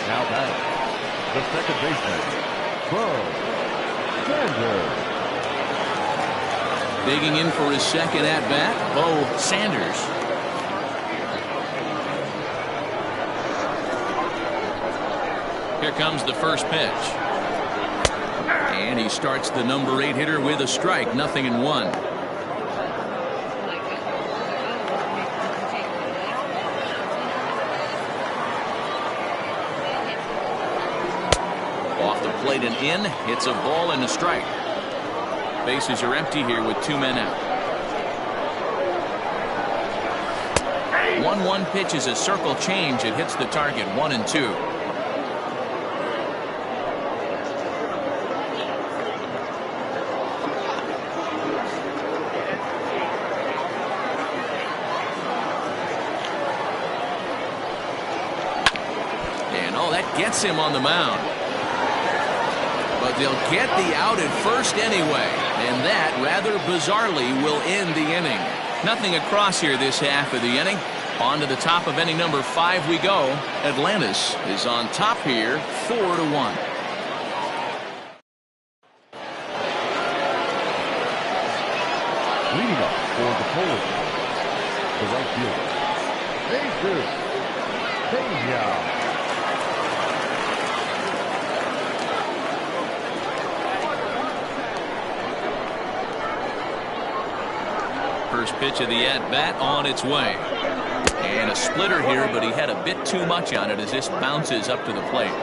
Speaker 3: Now back, the second baseman, Sanders.
Speaker 1: Digging in for his second at-bat, Bo Sanders. Here comes the first pitch. And he starts the number 8 hitter with a strike, 0-1. Off the plate and in, it's a ball and a strike. Bases are empty here with 2 men out. 1-1 pitch is a circle change. It hits the target, 1-2. And oh, that gets him on the mound. But they'll get the out at first anyway. And that, rather bizarrely, will end the inning. Nothing across here this half of the inning. On to the top of inning number 5 we go. Atlantis is on top here, 4-1.
Speaker 3: Leading up for the Polish, the right fielder, Jesus.
Speaker 1: First pitch of the at-bat on its way. And a splitter here, but he had a bit too much on it as this bounces up to the plate.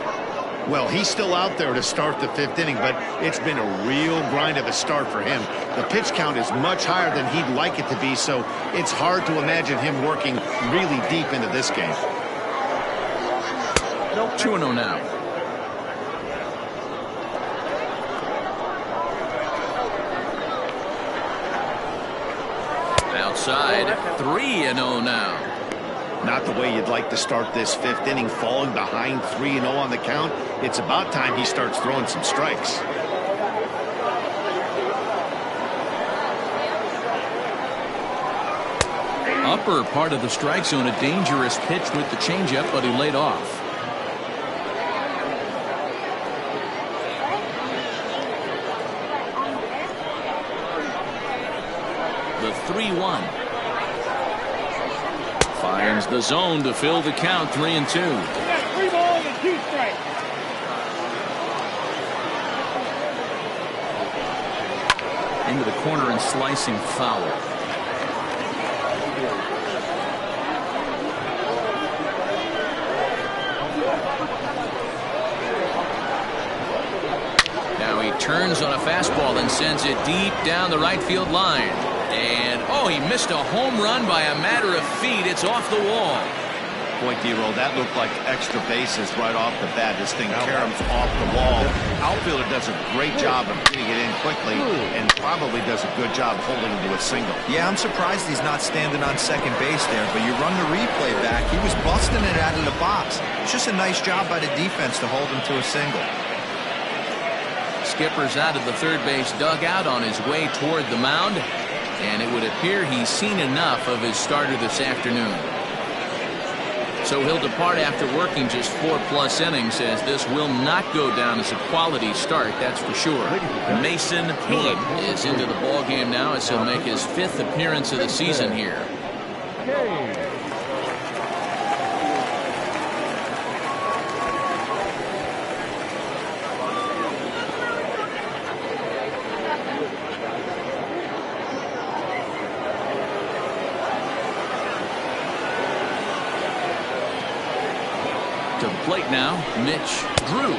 Speaker 2: Well, he's still out there to start the 5th inning, but it's been a real grind of a start for him. The pitch count is much higher than he'd like it to be, so it's hard to imagine him working really deep into this game.
Speaker 1: 2-0 now. Outside, 3-0 now.
Speaker 2: Not the way you'd like to start this fifth inning, falling behind 3-0 on the count. It's about time he starts throwing some strikes.
Speaker 1: Upper part of the strike zone, a dangerous pitch with the changeup, but he laid off. The 3-1. Finds the zone to fill the count, 3-2.
Speaker 5: 3 balls and 2 strikes.
Speaker 1: Into the corner and slicing foul. Now he turns on a fastball and sends it deep down the right field line. And, oh, he missed a home run by a matter of feet. It's off the wall.
Speaker 2: Boy, D-Roll, that looked like extra bases right off the bat. This thing caroms off the wall. Outfielder does a great job of getting it in quickly and probably does a good job holding it to a single.
Speaker 4: Yeah, I'm surprised he's not standing on second base there, but you run the replay back. He was busting it out of the box. It's just a nice job by the defense to hold him to a single.
Speaker 1: Skipper's out of the third base dugout on his way toward the mound. And it would appear he's seen enough of his starter this afternoon. So he'll depart after working just 4+ innings, as this will not go down as a quality start, that's for sure. Mason Payne is into the ballgame now as he'll make his 5th appearance of the season here. To the plate now, Mitch Drew,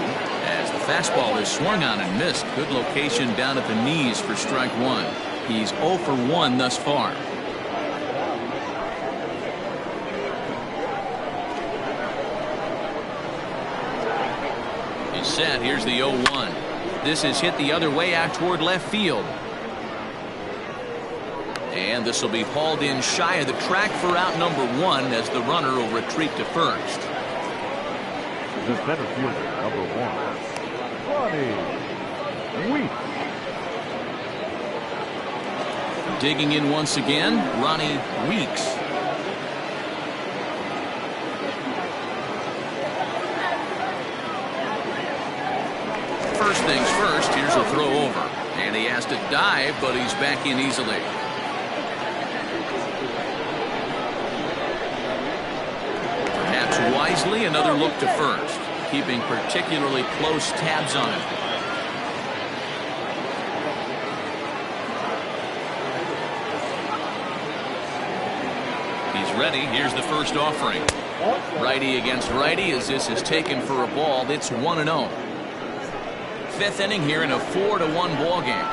Speaker 1: as the fastball is swung on and missed. Good location down at the knees for strike 1. He's 0 for 1 thus far. He's set. Here's the 0-1. This is hit the other way out toward left field. And this will be hauled in shy of the track for out number 1 as the runner will retreat to first.
Speaker 3: The center fielder, number 1, Ronnie Weeks.
Speaker 1: Digging in once again, Ronnie Weeks. First things first, here's a throw over. And he has to dive, but he's back in easily. Wisely, another look to first, keeping particularly close tabs on him. He's ready. Here's the first offering. Righty against righty as this is taken for a ball. It's 1-0. 5th inning here in a 4-1 ball game.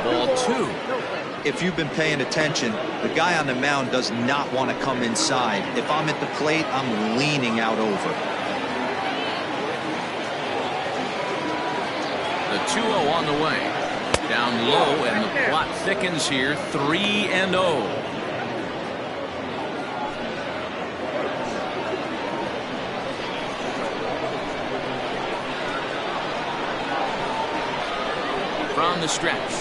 Speaker 1: Ball 2.
Speaker 4: If you've been paying attention, the guy on the mound does not want to come inside. If I'm at the plate, I'm leaning out over.
Speaker 1: The 2-0 on the way. Down low, and the plot thickens here. 3-0. From the stretch.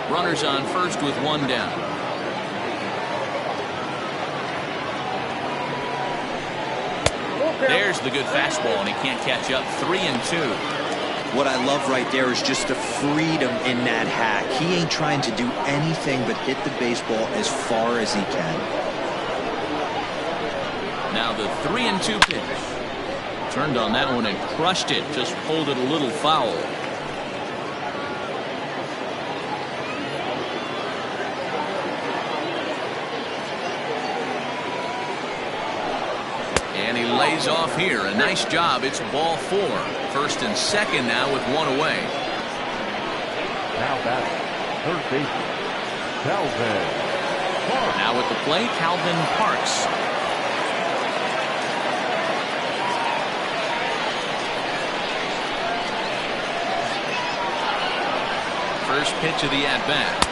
Speaker 1: Runners on first with 1 down. There's the good fastball, and he can't catch up. 3-2.
Speaker 4: What I love right there is just the freedom in that hack. He ain't trying to do anything but hit the baseball as far as he can.
Speaker 1: Now the 3-2 pitch. Turned on that one and crushed it. Just pulled it a little foul. lays off here. A nice job. It's ball 4. First and second now with one away.
Speaker 3: Now batting, third baseman, Calvin Parks.
Speaker 1: Now at the plate, Calvin Parks. First pitch of the at-bat.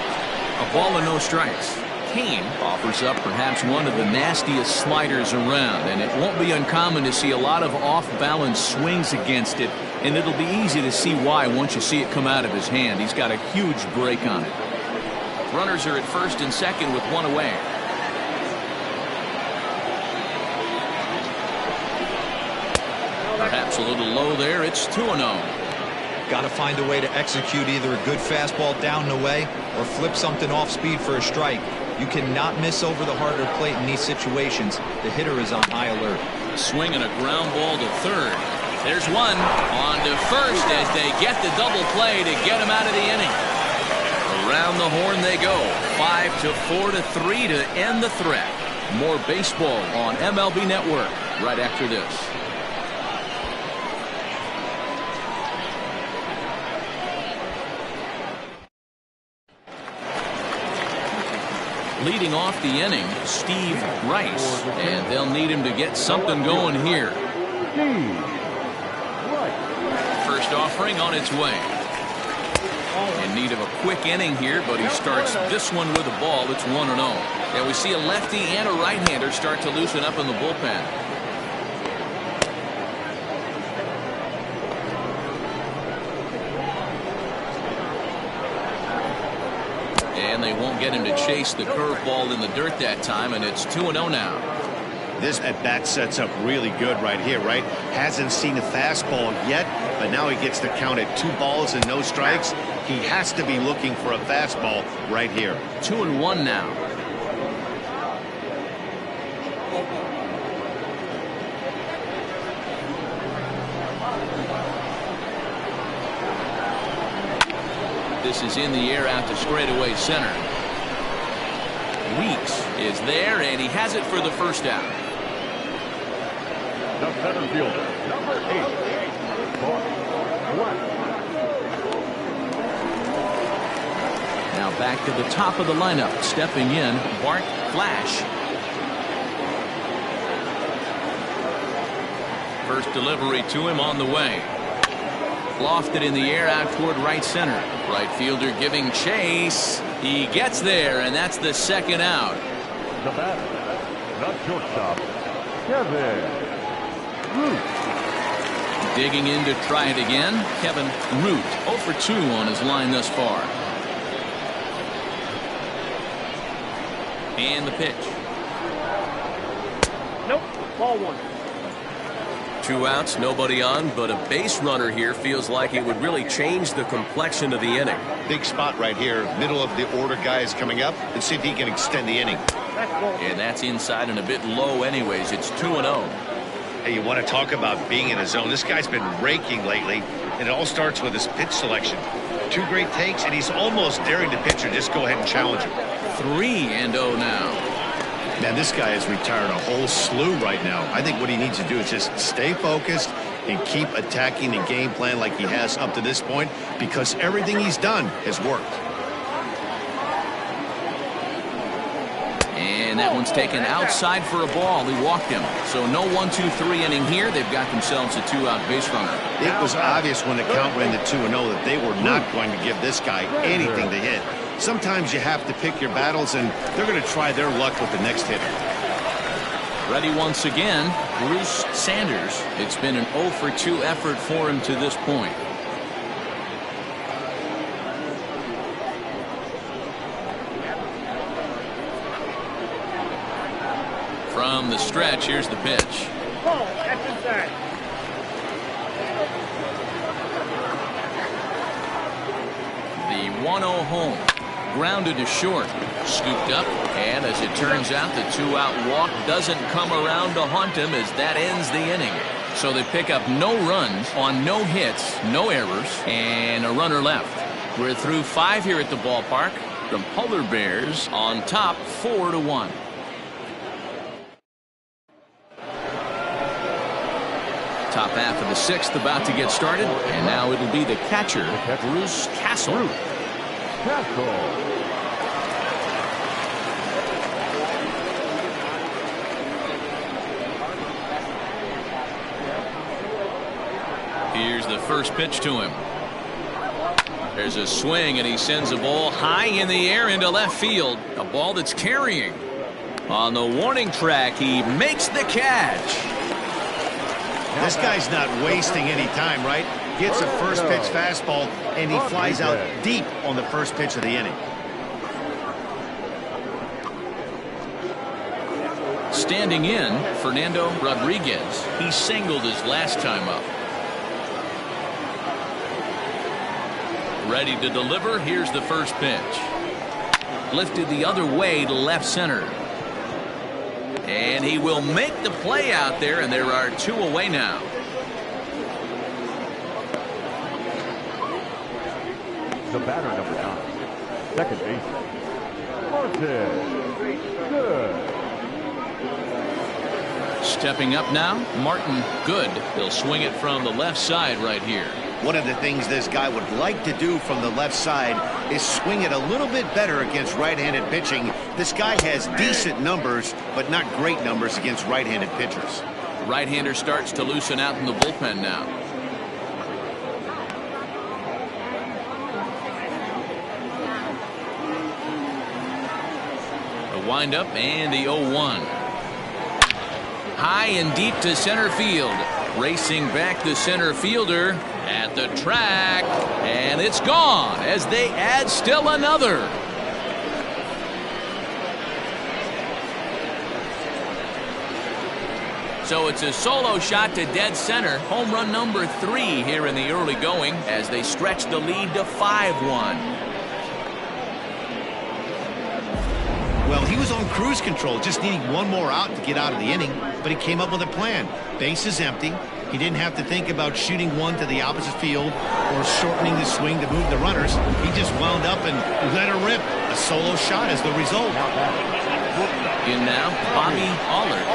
Speaker 1: A ball and no strikes. Kane offers up perhaps one of the nastiest sliders around, and it won't be uncommon to see a lot of off-balance swings against it, and it'll be easy to see why once you see it come out of his hand. He's got a huge break on it. Runners are at first and second with one away. Perhaps a little low there. It's 2-0.
Speaker 4: Got to find a way to execute either a good fastball down and away or flip something off speed for a strike. You cannot miss over the harder plate in these situations. The hitter is on high alert.
Speaker 1: Swinging a ground ball to third. There's one on to first as they get the double play to get him out of the inning. Around the horn they go. 5-4 to 3 to end the threat. More baseball on MLB Network right after this. Leading off the inning, Steve Rice, and they'll need him to get something going here. First offering on its way. In need of a quick inning here, but he starts this one with a ball. It's 1-0. And we see a lefty and a right-hander start to loosen up in the bullpen. And they won't get him to chase the curveball in the dirt that time, and it's 2-0 now.
Speaker 2: This at-bat sets up really good right here, right? Hasn't seen a fastball yet, but now he gets the count at 2 balls and no strikes. He has to be looking for a fastball right here.
Speaker 1: 2-1 now. This is in the air out to straightaway center. Weeks is there, and he has it for the first out.
Speaker 3: The center fielder, number 8, Bart Flash.
Speaker 1: Now back to the top of the lineup. Stepping in, Bart Flash. First delivery to him on the way. Lofted in the air out toward right center. Right fielder giving chase. He gets there, and that's the second out.
Speaker 3: The batter, the shortstop, Kevin Root.
Speaker 1: Digging in to try it again, Kevin Root. 0 for 2 on his line thus far. And the pitch.
Speaker 5: Nope, ball 1.
Speaker 1: 2 outs, nobody on, but a base runner here feels like it would really change the complexion of the inning.
Speaker 2: Big spot right here. Middle of the order guy is coming up, and see if he can extend the inning.
Speaker 1: And that's inside and a bit low anyways. It's 2-0.
Speaker 2: Hey, you want to talk about being in a zone? This guy's been raking lately, and it all starts with his pitch selection. 2 great takes, and he's almost daring the pitcher just go ahead and challenge him.
Speaker 1: 3-0 now.
Speaker 2: Man, this guy has retired a whole slew right now. I think what he needs to do is just stay focused and keep attacking the game plan like he has up to this point, because everything he's done has worked.
Speaker 1: And that one's taken outside for a ball. He walked him. So no 1-2-3 inning here. They've got themselves a 2-out base runner.
Speaker 2: It was obvious when the count ran to 2-0 that they were not going to give this guy anything to hit. Sometimes you have to pick your battles, and they're going to try their luck with the next hitter.
Speaker 1: Ready once again, Bruce Sanders. It's been an 0 for 2 effort for him to this point. From the stretch, here's the pitch.
Speaker 5: Ball, that's inside.
Speaker 1: The 1-0 home. Grounded to short. Scooped up, and as it turns out, the 2-out walk doesn't come around to haunt him as that ends the inning. So they pick up no runs on no hits, no errors, and a runner left. We're through 5 here at the ballpark. The Polar Bears on top 4-1. Top half of the sixth about to get started, and now it'll be the catcher, Bruce Castle. Here's the first pitch to him. There's a swing, and he sends a ball high in the air into left field. A ball that's carrying. On the warning track, he makes the catch.
Speaker 2: This guy's not wasting any time, right? Gets a first pitch fastball, and he flies out deep on the first pitch of the inning.
Speaker 1: Standing in, Fernando Rodriguez. He singled his last time up. Ready to deliver. Here's the first pitch. Lifted the other way to left center. And he will make the play out there, and there are two away now.
Speaker 3: The batter, number 9, second baseman, Martin. Good.
Speaker 1: Stepping up now, Martin Good. He'll swing it from the left side right here.
Speaker 2: One of the things this guy would like to do from the left side is swing it a little bit better against right-handed pitching. This guy has decent numbers, but not great numbers against right-handed pitchers.
Speaker 1: Right-hander starts to loosen out in the bullpen now. The windup and the 0-1. High and deep to center field. Racing back the center fielder at the track, and it's gone as they add still another. So it's a solo shot to dead center. Home run number 3 here in the early going as they stretch the lead to 5-1.
Speaker 2: Well, he was on cruise control, just needing one more out to get out of the inning, but he came up with a plan. Base is empty. He didn't have to think about shooting one to the opposite field or shortening the swing to move the runners. He just wound up and let her rip. A solo shot is the result.
Speaker 1: In now, Bobby Allard.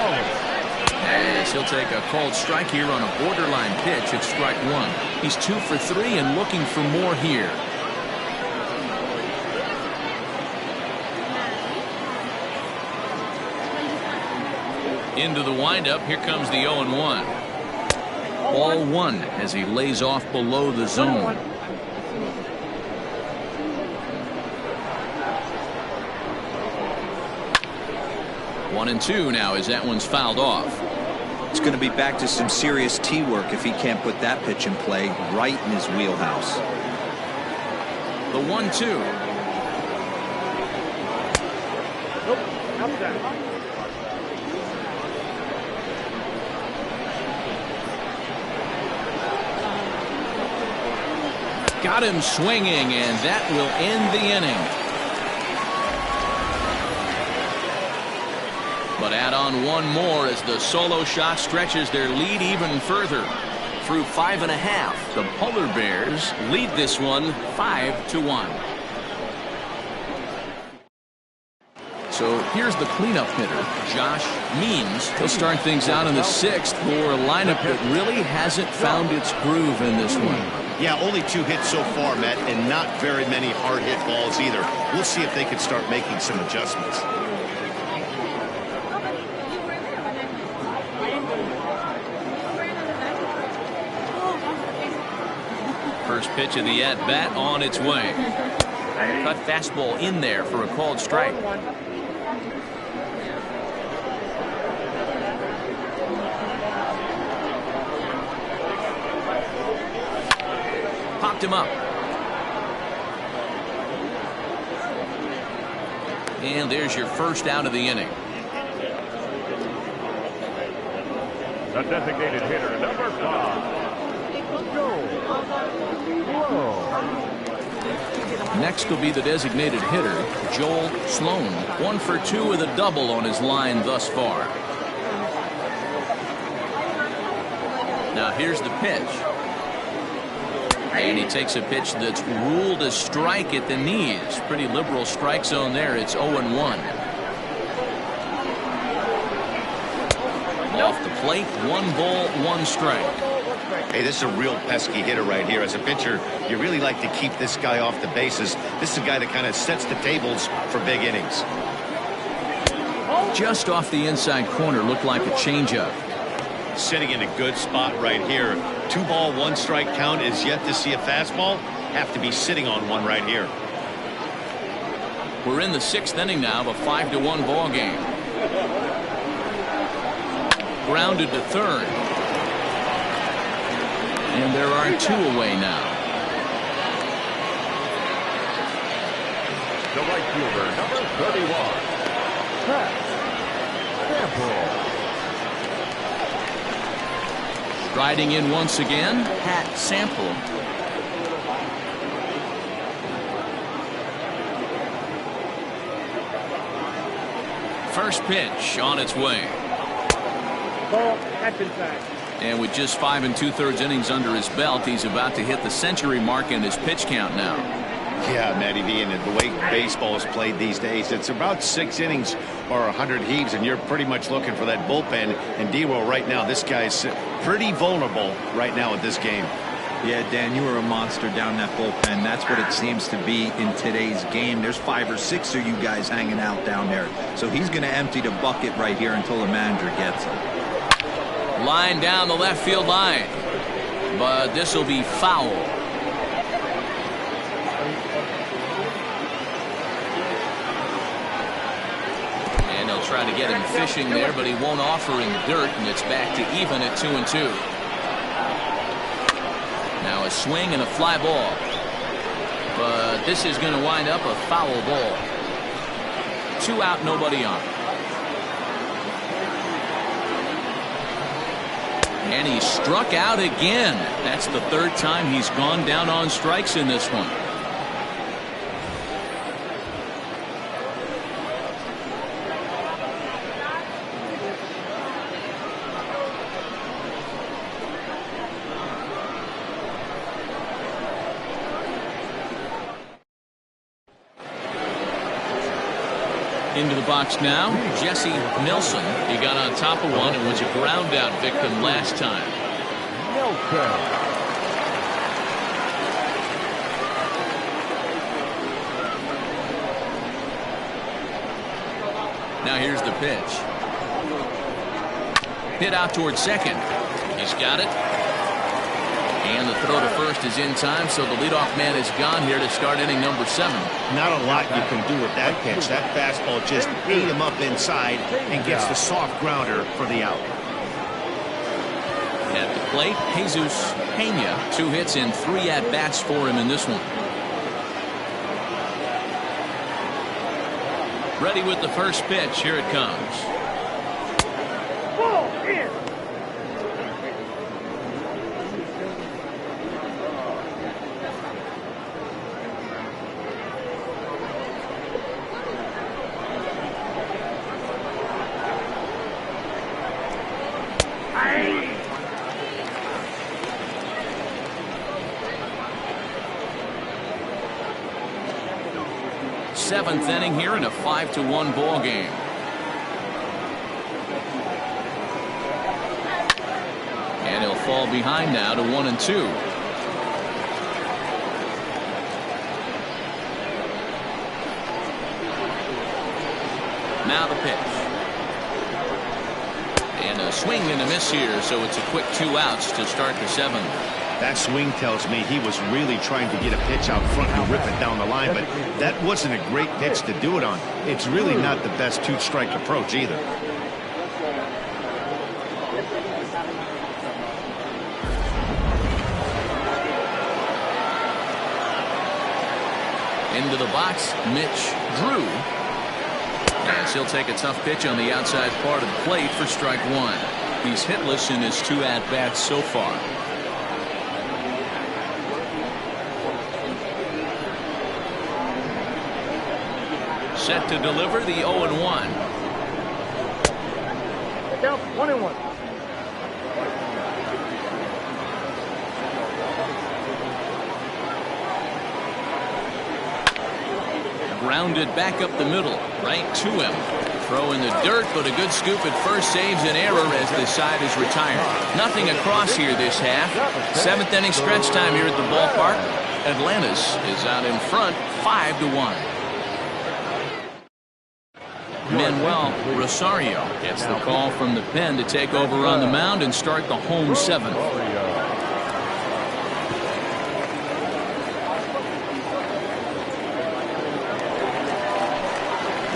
Speaker 1: As he'll take a called strike here on a borderline pitch at strike 1. He's 2 for 3 and looking for more here. Into the windup. Here comes the 0-1. Ball 1 as he lays off below the zone. One and 2 now as that one's fouled off.
Speaker 4: It's going to be back to some serious tee work if he can't put that pitch in play right in his wheelhouse.
Speaker 1: The 1-2.
Speaker 5: Nope. Outside.
Speaker 1: Got him swinging, and that will end the inning. But add on one more as the solo shot stretches their lead even further. Through 5.5, the Polar Bears lead this one 5-1. So here's the cleanup hitter, Josh Means. He'll start things out in the 6th for a lineup that really hasn't found its groove in this one.
Speaker 2: Yeah, only 2 hits so far, Matt, and not very many hard hit balls either. We'll see if they can start making some adjustments.
Speaker 1: First pitch of the at-bat on its way. Cut fastball in there for a called strike. Popped him up. And there's your first out of the inning.
Speaker 3: The designated hitter, number 5.
Speaker 1: Next will be the designated hitter, Joel Sloan. 1 for 2 with a double on his line thus far. Now here's the pitch. And he takes a pitch that's ruled a strike at the knees. Pretty liberal strike zone there. It's 0-1. Off the plate, 1 ball, 1 strike.
Speaker 2: Hey, this is a real pesky hitter right here. As a pitcher, you really like to keep this guy off the bases. This is a guy that kind of sets the tables for big innings.
Speaker 1: Just off the inside corner, looked like a changeup.
Speaker 2: Sitting in a good spot right here. 2 ball, 1 strike count is yet to see a fastball. Have to be sitting on one right here.
Speaker 1: We're in the 6th inning now of a 5-1 ball game. Grounded to third. And there are 2 away now.
Speaker 3: The right fielder, number 31. Pat Sample.
Speaker 1: Striding in once again, Pat Sample. First pitch on its way.
Speaker 5: Ball, that's inside.
Speaker 1: And with just 5 2/3 innings under his belt, he's about to hit the century mark in his pitch count now.
Speaker 2: Yeah, Matty V, and the way baseball is played these days, it's about 6 innings or 100 heaves, and you're pretty much looking for that bullpen. And D-Roll right now, this guy's pretty vulnerable right now at this game.
Speaker 4: Yeah, Dan, you were a monster down that bullpen. That's what it seems to be in today's game. There's 5 or 6 of you guys hanging out down there. So he's going to empty the bucket right here until the manager gets him.
Speaker 1: Line down the left field line. But this will be foul. And they'll try to get him fishing there, but he won't offer in the dirt, and it's back to even at 2-2. Now a swing and a fly ball. But this is going to wind up a foul ball. 2 out, nobody on. And he struck out again. That's the 3rd time he's gone down on strikes in this one. Into the box now, Jesse Nelson. He got on top of one and was a ground out victim last time.
Speaker 3: Nelson.
Speaker 1: Now here's the pitch. Hit out towards second. He's got it. And the throw to first is in time, so the leadoff man is gone here to start inning number 7.
Speaker 2: Not a lot you can do with that pitch. That fastball just ate him up inside and gets the soft grounder for the out.
Speaker 1: At the plate, Jesus Pena. 2 hits and 3 at-bats for him in this one. Ready with the first pitch. Here it comes.
Speaker 5: Ball in.
Speaker 1: Seventh inning here in a 5-1 ball game. And he'll fall behind now to 1-2. Now the pitch. And a swing and a miss here, so it's a quick 2 outs to start the 7th.
Speaker 2: That swing tells me he was really trying to get a pitch out front and rip it down the line, but that wasn't a great pitch to do it on. It's really not the best 2-strike approach either.
Speaker 1: Into the box, Mitch Drew. And he'll take a tough pitch on the outside part of the plate for strike 1. He's hitless in his 2 at-bats so far. Set to deliver the 0-1.
Speaker 5: Down 1-1.
Speaker 1: Grounded back up the middle, right to him. Throw in the dirt, but a good scoop at first saves an error as this side is retired. Nothing across here this half. 7th inning stretch time here at the ballpark. Atlantis is out in front, 5-1. Manuel Rosario gets the call from the pen to take over on the mound and start the home 7th.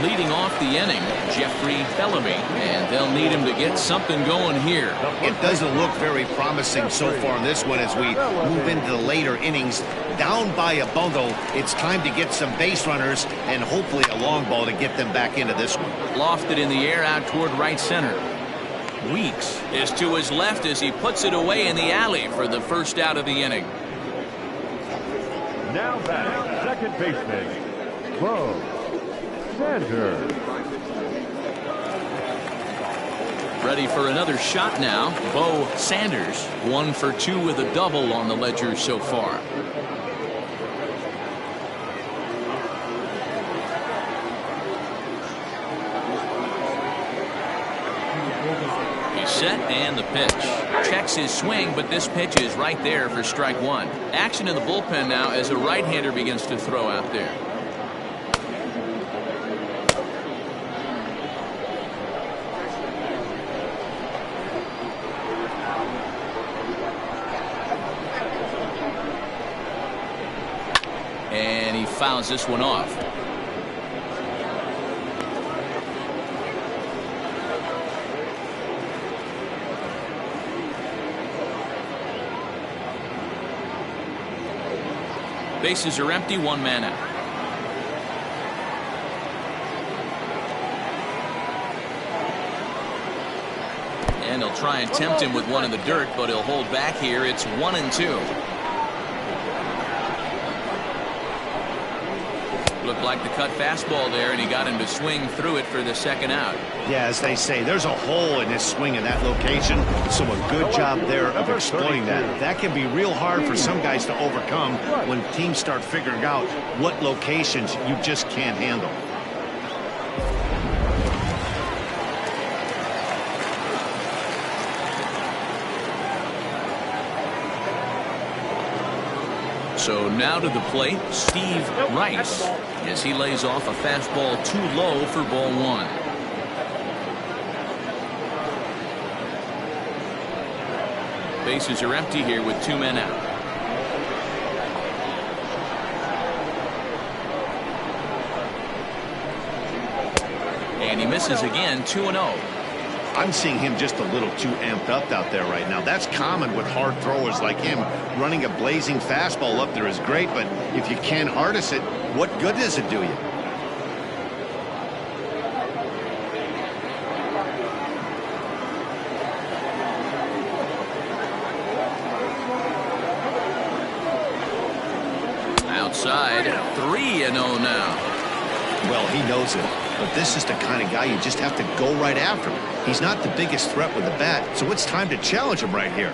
Speaker 1: Leading off the inning, Jeffrey Bellamy, and they'll need him to get something going here.
Speaker 2: It doesn't look very promising so far in this one as we move into the later innings. Down by a bundle, it's time to get some base runners and hopefully a long ball to get them back into this one.
Speaker 1: Lofted in the air out toward right center. Weeks is to his left as he puts it away in the alley for the first out of the inning.
Speaker 3: Now back, second baseman, Bo Sanders.
Speaker 1: Ready for another shot now. Bo Sanders, 1 for 2 with a double on the ledger so far. He's set and the pitch. Checks his swing, but this pitch is right there for strike 1. Action in the bullpen now as a right-hander begins to throw out there. And he fouls this one off. Bases are empty, 1 man out. And he'll try and tempt him with one in the dirt, but he'll hold back here. It's 1-2. Looked like the cut fastball there, and he got him to swing through it for the second out.
Speaker 2: Yeah, as they say, there's a hole in his swing in that location, so a good job there of exploiting that. That can be real hard for some guys to overcome when teams start figuring out what locations you just can't handle.
Speaker 1: So now to the plate, Steve Rice, as he lays off a fastball too low for ball 1. Bases are empty here with 2 men out. And he misses again, 2-0.
Speaker 2: I'm seeing him just a little too amped up out there right now. That's common with hard throwers like him. Running a blazing fastball up there is great, but if you can't harness it, what good does it do you?
Speaker 1: Outside, 3-0 now.
Speaker 2: Well, he knows it, but this is the kind of guy you just have to go right after him. He's not the biggest threat with the bat, so it's time to challenge him right here.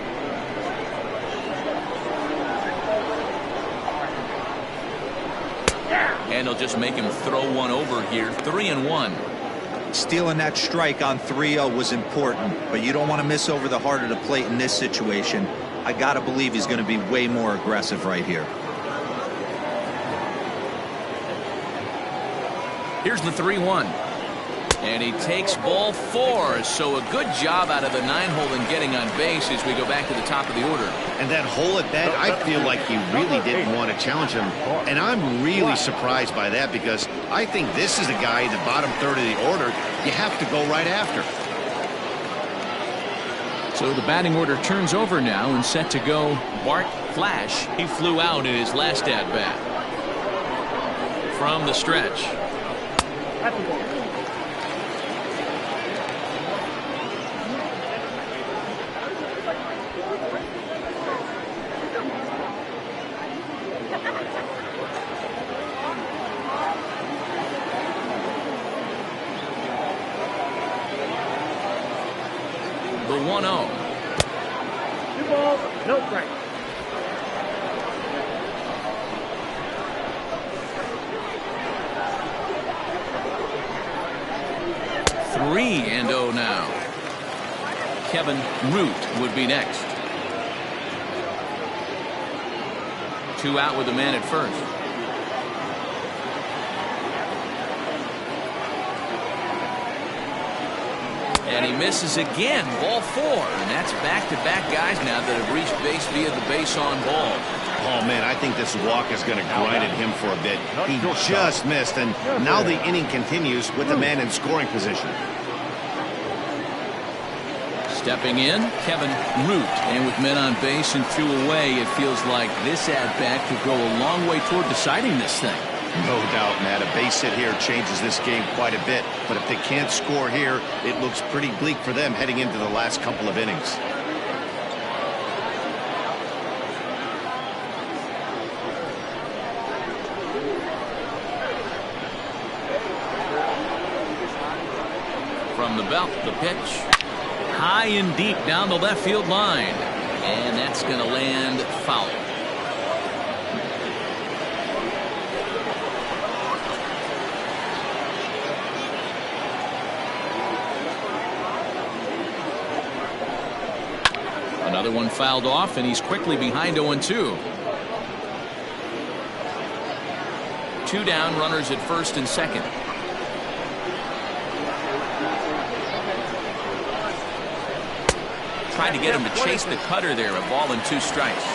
Speaker 1: And he'll just make him throw one over here. 3-1.
Speaker 4: Stealing that strike on 3-0 was important, but you don't want to miss over the heart of the plate in this situation. I got to believe he's going to be way more aggressive right here.
Speaker 1: Here's the 3-1. And he takes ball 4. So a good job out of the 9-hole in getting on base as we go back to the top of the order.
Speaker 2: And that hole at bat, I feel like he really didn't want to challenge him. And I'm really surprised by that because I think this is a guy in the bottom third of the order you have to go right after.
Speaker 1: So the batting order turns over now and set to go Bart Flash. He flew out in his last at-bat. From the stretch. The 1-0.
Speaker 5: 2 balls, no strikes.
Speaker 1: 3-0 now. Kevin Root would be next. 2 out with a man at first. And he misses again. Ball 4. And that's back-to-back guys now that have reached base via the base on ball.
Speaker 2: Oh, man, I think this walk is going to grind at him for a bit. He just missed, and now the inning continues with the man in scoring position.
Speaker 1: Stepping in, Kevin Root. And with men on base and 2 away, it feels like this at-bat could go a long way toward deciding this thing.
Speaker 2: No doubt, Matt. A base hit here changes this game quite a bit. But if they can't score here, it looks pretty bleak for them heading into the last couple of innings.
Speaker 1: From the belt, the pitch. High and deep down the left field line. And that's going to land foul. Another one fouled off, and he's quickly behind 0-2. 2 down, runners at first and second. Tried to get him to chase the cutter there. A ball and 2 strikes.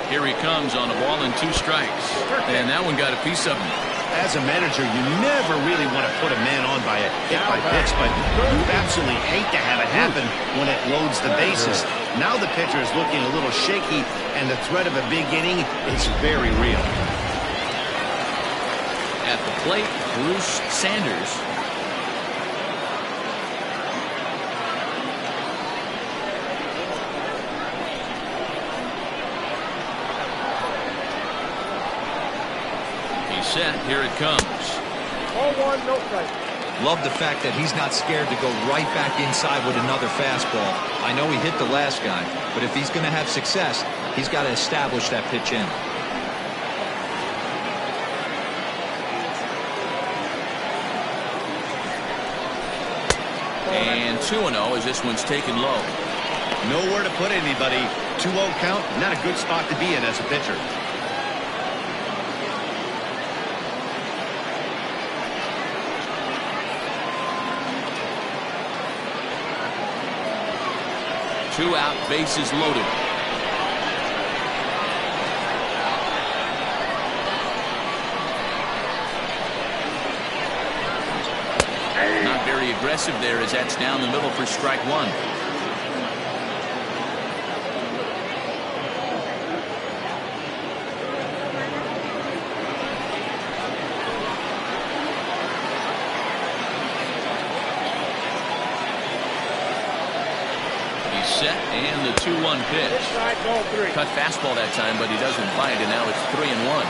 Speaker 1: Here he comes on a ball and 2 strikes. And that one got a piece of him.
Speaker 2: As a manager, you never really want to put a man on by a hit by pitch, but you absolutely hate to have it happen when it loads the bases. Now the pitcher is looking a little shaky, and the threat of a big inning is very real.
Speaker 1: At the plate, Bruce Sanders. He's set. Here it comes.
Speaker 5: 0-1, no strike.
Speaker 4: Love the fact that he's not scared to go right back inside with another fastball. I know he hit the last guy, but if he's going to have success, he's got to establish that pitch in.
Speaker 1: And 2-0 as this one's taken low.
Speaker 2: Nowhere to put anybody. 2-0 count, not a good spot to be in as a pitcher.
Speaker 1: Two out, bases loaded. Not very aggressive there as that's down the middle for strike 1. He's set and the 2-1 pitch. Cut fastball that time, but he doesn't bite, and now it's 3-1.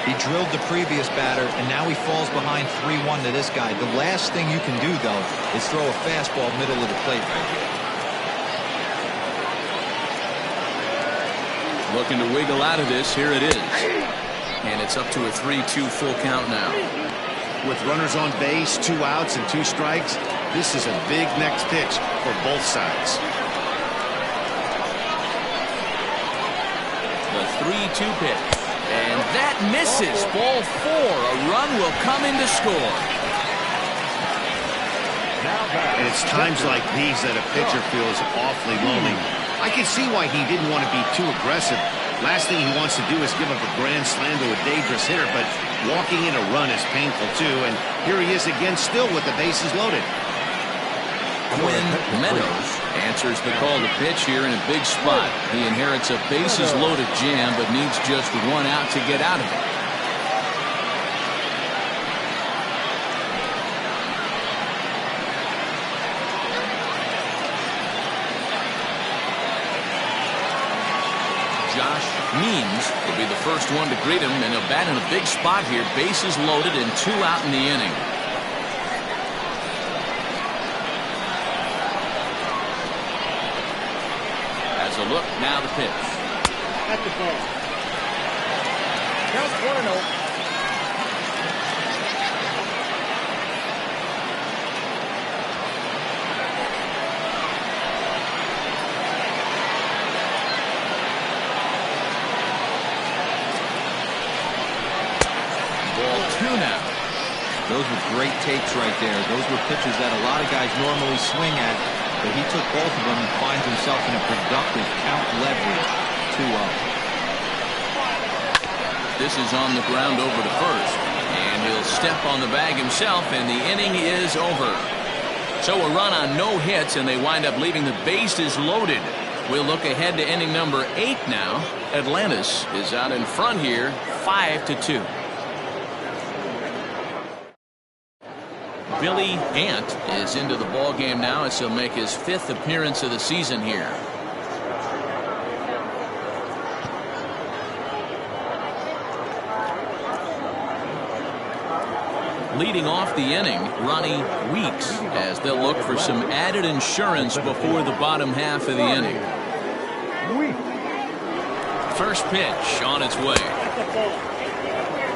Speaker 4: He drilled the previous batter, and now he falls behind 3-1 to this guy. The last thing you can do, though, is throw a fastball middle of the plate right here.
Speaker 1: Looking to wiggle out of this. Here it is. And it's up to a 3-2 full count now.
Speaker 2: With runners on base, 2 outs and 2 strikes, this is a big next pitch for both sides.
Speaker 1: The 3-2 pitch. And that misses. Ball 4. A run will come in to score.
Speaker 2: And it's times like these that a pitcher feels awfully lonely. I can see why he didn't want to be too aggressive. Last thing he wants to do is give up a grand slam to a dangerous hitter, but walking in a run is painful too. And here he is again, still with the bases loaded.
Speaker 1: Quinn Meadows answers the call to pitch here in a big spot. He inherits a bases loaded jam, but needs just 1 out to get out of it. Josh Means will be the first one to greet him, and he'll bat in a big spot here. Bases loaded and 2 out in the inning. A look, now the pitch.
Speaker 5: At the ball. Count 1-0.
Speaker 1: Ball 2 now.
Speaker 4: Those were great takes right there. Those were pitches that a lot of guys normally swing at, but he took both of them and finds himself in a productive count leverage 2-0.
Speaker 1: This is on the ground over to first, and he'll step on the bag himself, and the inning is over. So a run on no hits, and they wind up leaving the bases loaded. We'll look ahead to inning number 8 now. Atlantis is out in front here, 5-2. Billy Ant is into the ball game now as he'll make his 5th appearance of the season here. Leading off the inning, Ronnie Weeks, as they'll look for some added insurance before the bottom half of the inning. First pitch on its way.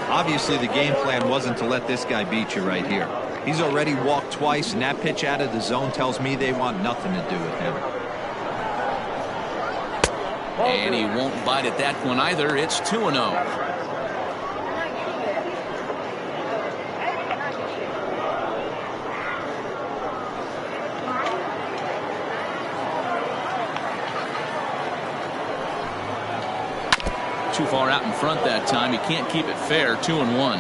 Speaker 4: Obviously, the game plan wasn't to let this guy beat you right here. He's already walked twice, and that pitch out of the zone tells me they want nothing to do with him.
Speaker 1: And he won't bite at that one either. It's 2-0. Too far out in front that time. He can't keep it fair. 2-1.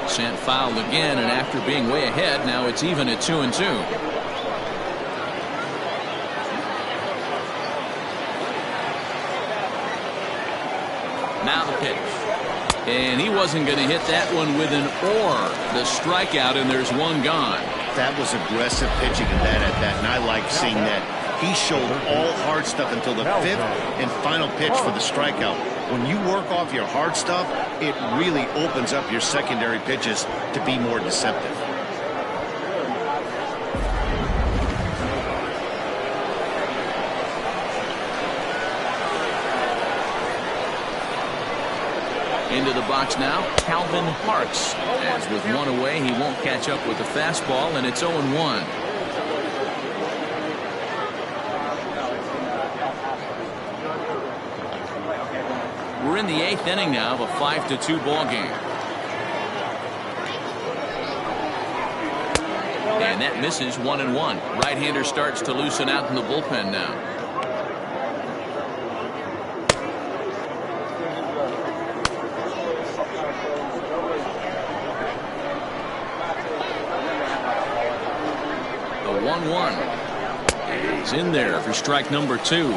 Speaker 1: Sent foul again, and after being way ahead, now it's even at 2-2. Now the pitch. And he wasn't going to hit that one with an or. The strikeout, and there's one gone.
Speaker 2: That was aggressive pitching in that at bat, and I like seeing that. He showed all hard stuff until the 5th and final pitch for the strikeout. When you work off your hard stuff, it really opens up your secondary pitches to be more deceptive.
Speaker 1: Into the box now, Calvin Parks. As with one away, he won't catch up with the fastball, and it's 0-1. We're in the 8th inning now of a 5-2 ball game. And that misses 1-1. Right-hander starts to loosen out in the bullpen now. The 1-1 is in there for strike number 2.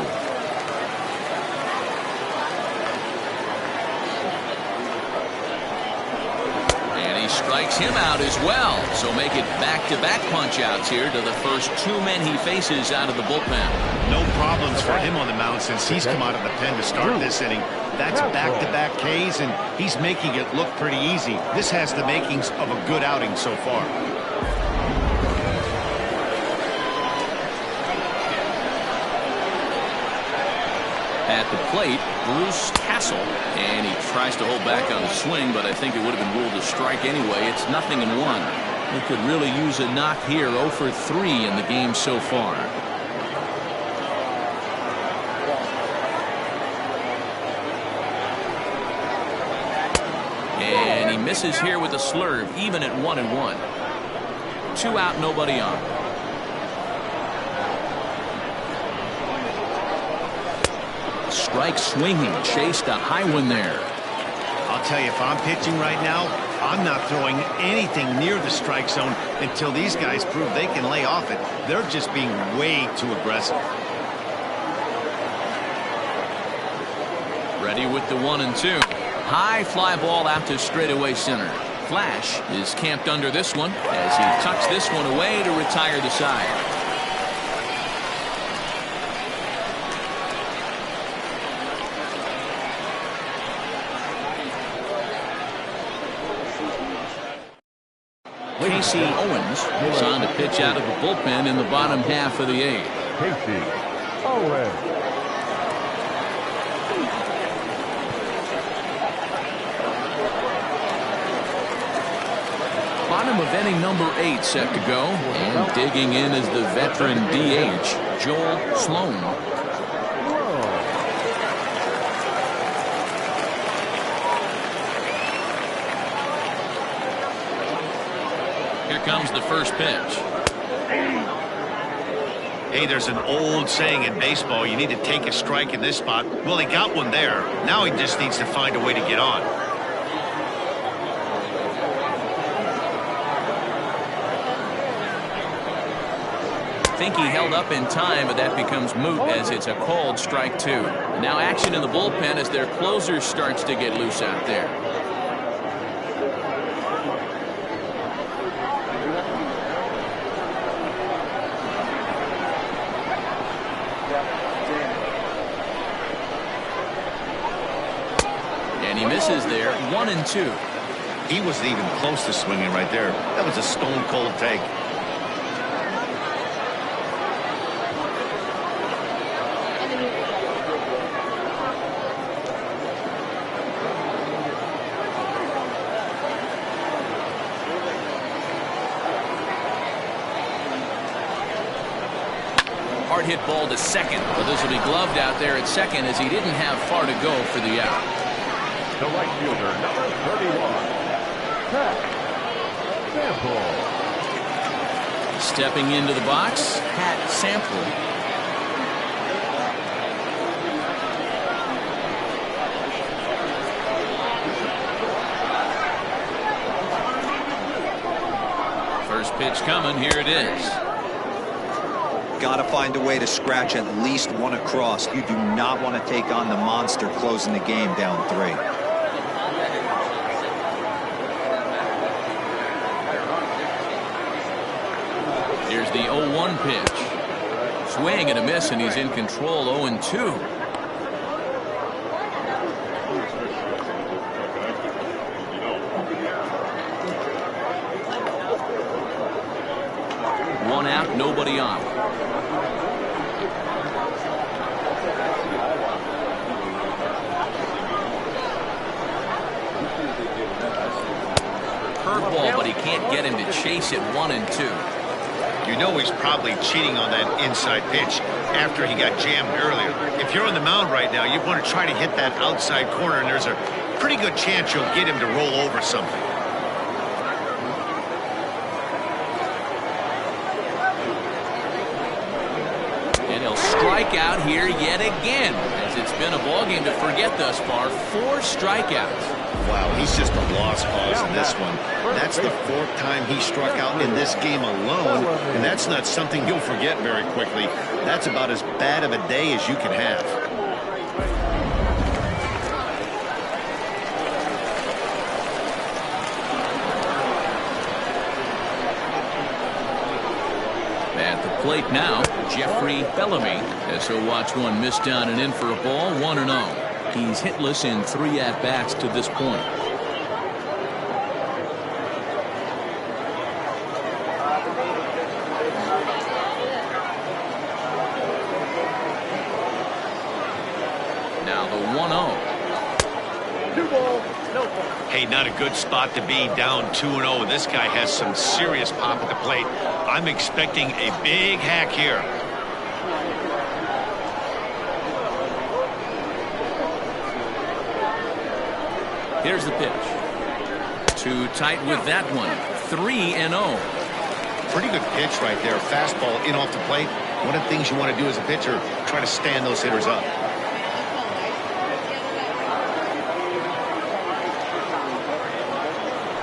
Speaker 1: Strikes him out as well, so make it back-to-back punch-outs here to the first 2 men he faces out of the bullpen.
Speaker 2: No problems for him on the mound since he's come out of the pen to start this inning. That's back-to-back Ks, and he's making it look pretty easy. This has the makings of a good outing so far.
Speaker 1: At the plate, Bruce Castle, and he tries to hold back on the swing, but I think it would have been ruled a strike anyway. It's 0-1. They could really use a knock here. 0 for 3 in the game so far. And he misses here with a slurve, even at 1-1. 2 out, nobody on. Strike swinging, chased a high one there.
Speaker 2: I'll tell you, if I'm pitching right now, I'm not throwing anything near the strike zone until these guys prove they can lay off it. They're just being way too aggressive.
Speaker 1: Ready with the 1-2. High fly ball out to straightaway center. Flash is camped under this one as he tucks this one away to retire the side. Casey Owens is on to pitch out of the bullpen in the bottom half of the 8th.
Speaker 3: Casey Owens.
Speaker 1: Bottom of inning number 8 set to go, and digging in is the veteran DH Joel Sloan. Here comes the first pitch.
Speaker 2: Hey, there's an old saying in baseball, you need to take a strike in this spot. Well, he got one there. Now he just needs to find a way to get on.
Speaker 1: I think he held up in time, but that becomes moot as it's a called strike 2. Now action in the bullpen as their closer starts to get loose out there. And he misses there, 1-2.
Speaker 2: He wasn't even close to swinging right there. That was a stone cold take.
Speaker 1: Hard hit ball to second, but this will be gloved out there at second as he didn't have far to go for the out.
Speaker 3: The right fielder, number 31, Pat Sample.
Speaker 1: Stepping into the box, Pat Sample. First pitch coming, here it is.
Speaker 4: Got to find a way to scratch at least one across. You do not want to take on the monster closing the game down 3.
Speaker 1: Here's the 0-1 pitch. Swing and a miss, and he's in control. 0-2. One out, nobody on. Curveball, but he can't get him to chase it. 1-2.
Speaker 2: You know he's probably cheating on that inside pitch after he got jammed earlier. If you're on the mound right now, you want to try to hit that outside corner, and there's a pretty good chance you'll get him to roll over something.
Speaker 1: And he'll strike out here yet again, as it's been a ballgame to forget thus far. 4 strikeouts.
Speaker 2: Wow, he's just a lost cause in this one. That's the 4th time he struck out in this game alone, and that's not something you'll forget very quickly. That's about as bad of a day as you can have.
Speaker 1: At the plate now, Jeffrey Bellamy, as he'll watch one miss down and in for a ball. 1-0. He's hitless in 3 at-bats to this point. Now the 1-0.
Speaker 2: Hey, not a good spot to be, down 2-0. This guy has some serious pop at the plate. I'm expecting a big hack here.
Speaker 1: Here's the pitch. Too tight with that one. 3-0.
Speaker 2: Pretty good pitch right there. Fastball in off the plate. One of the things you want to do as a pitcher, try to stand those hitters up.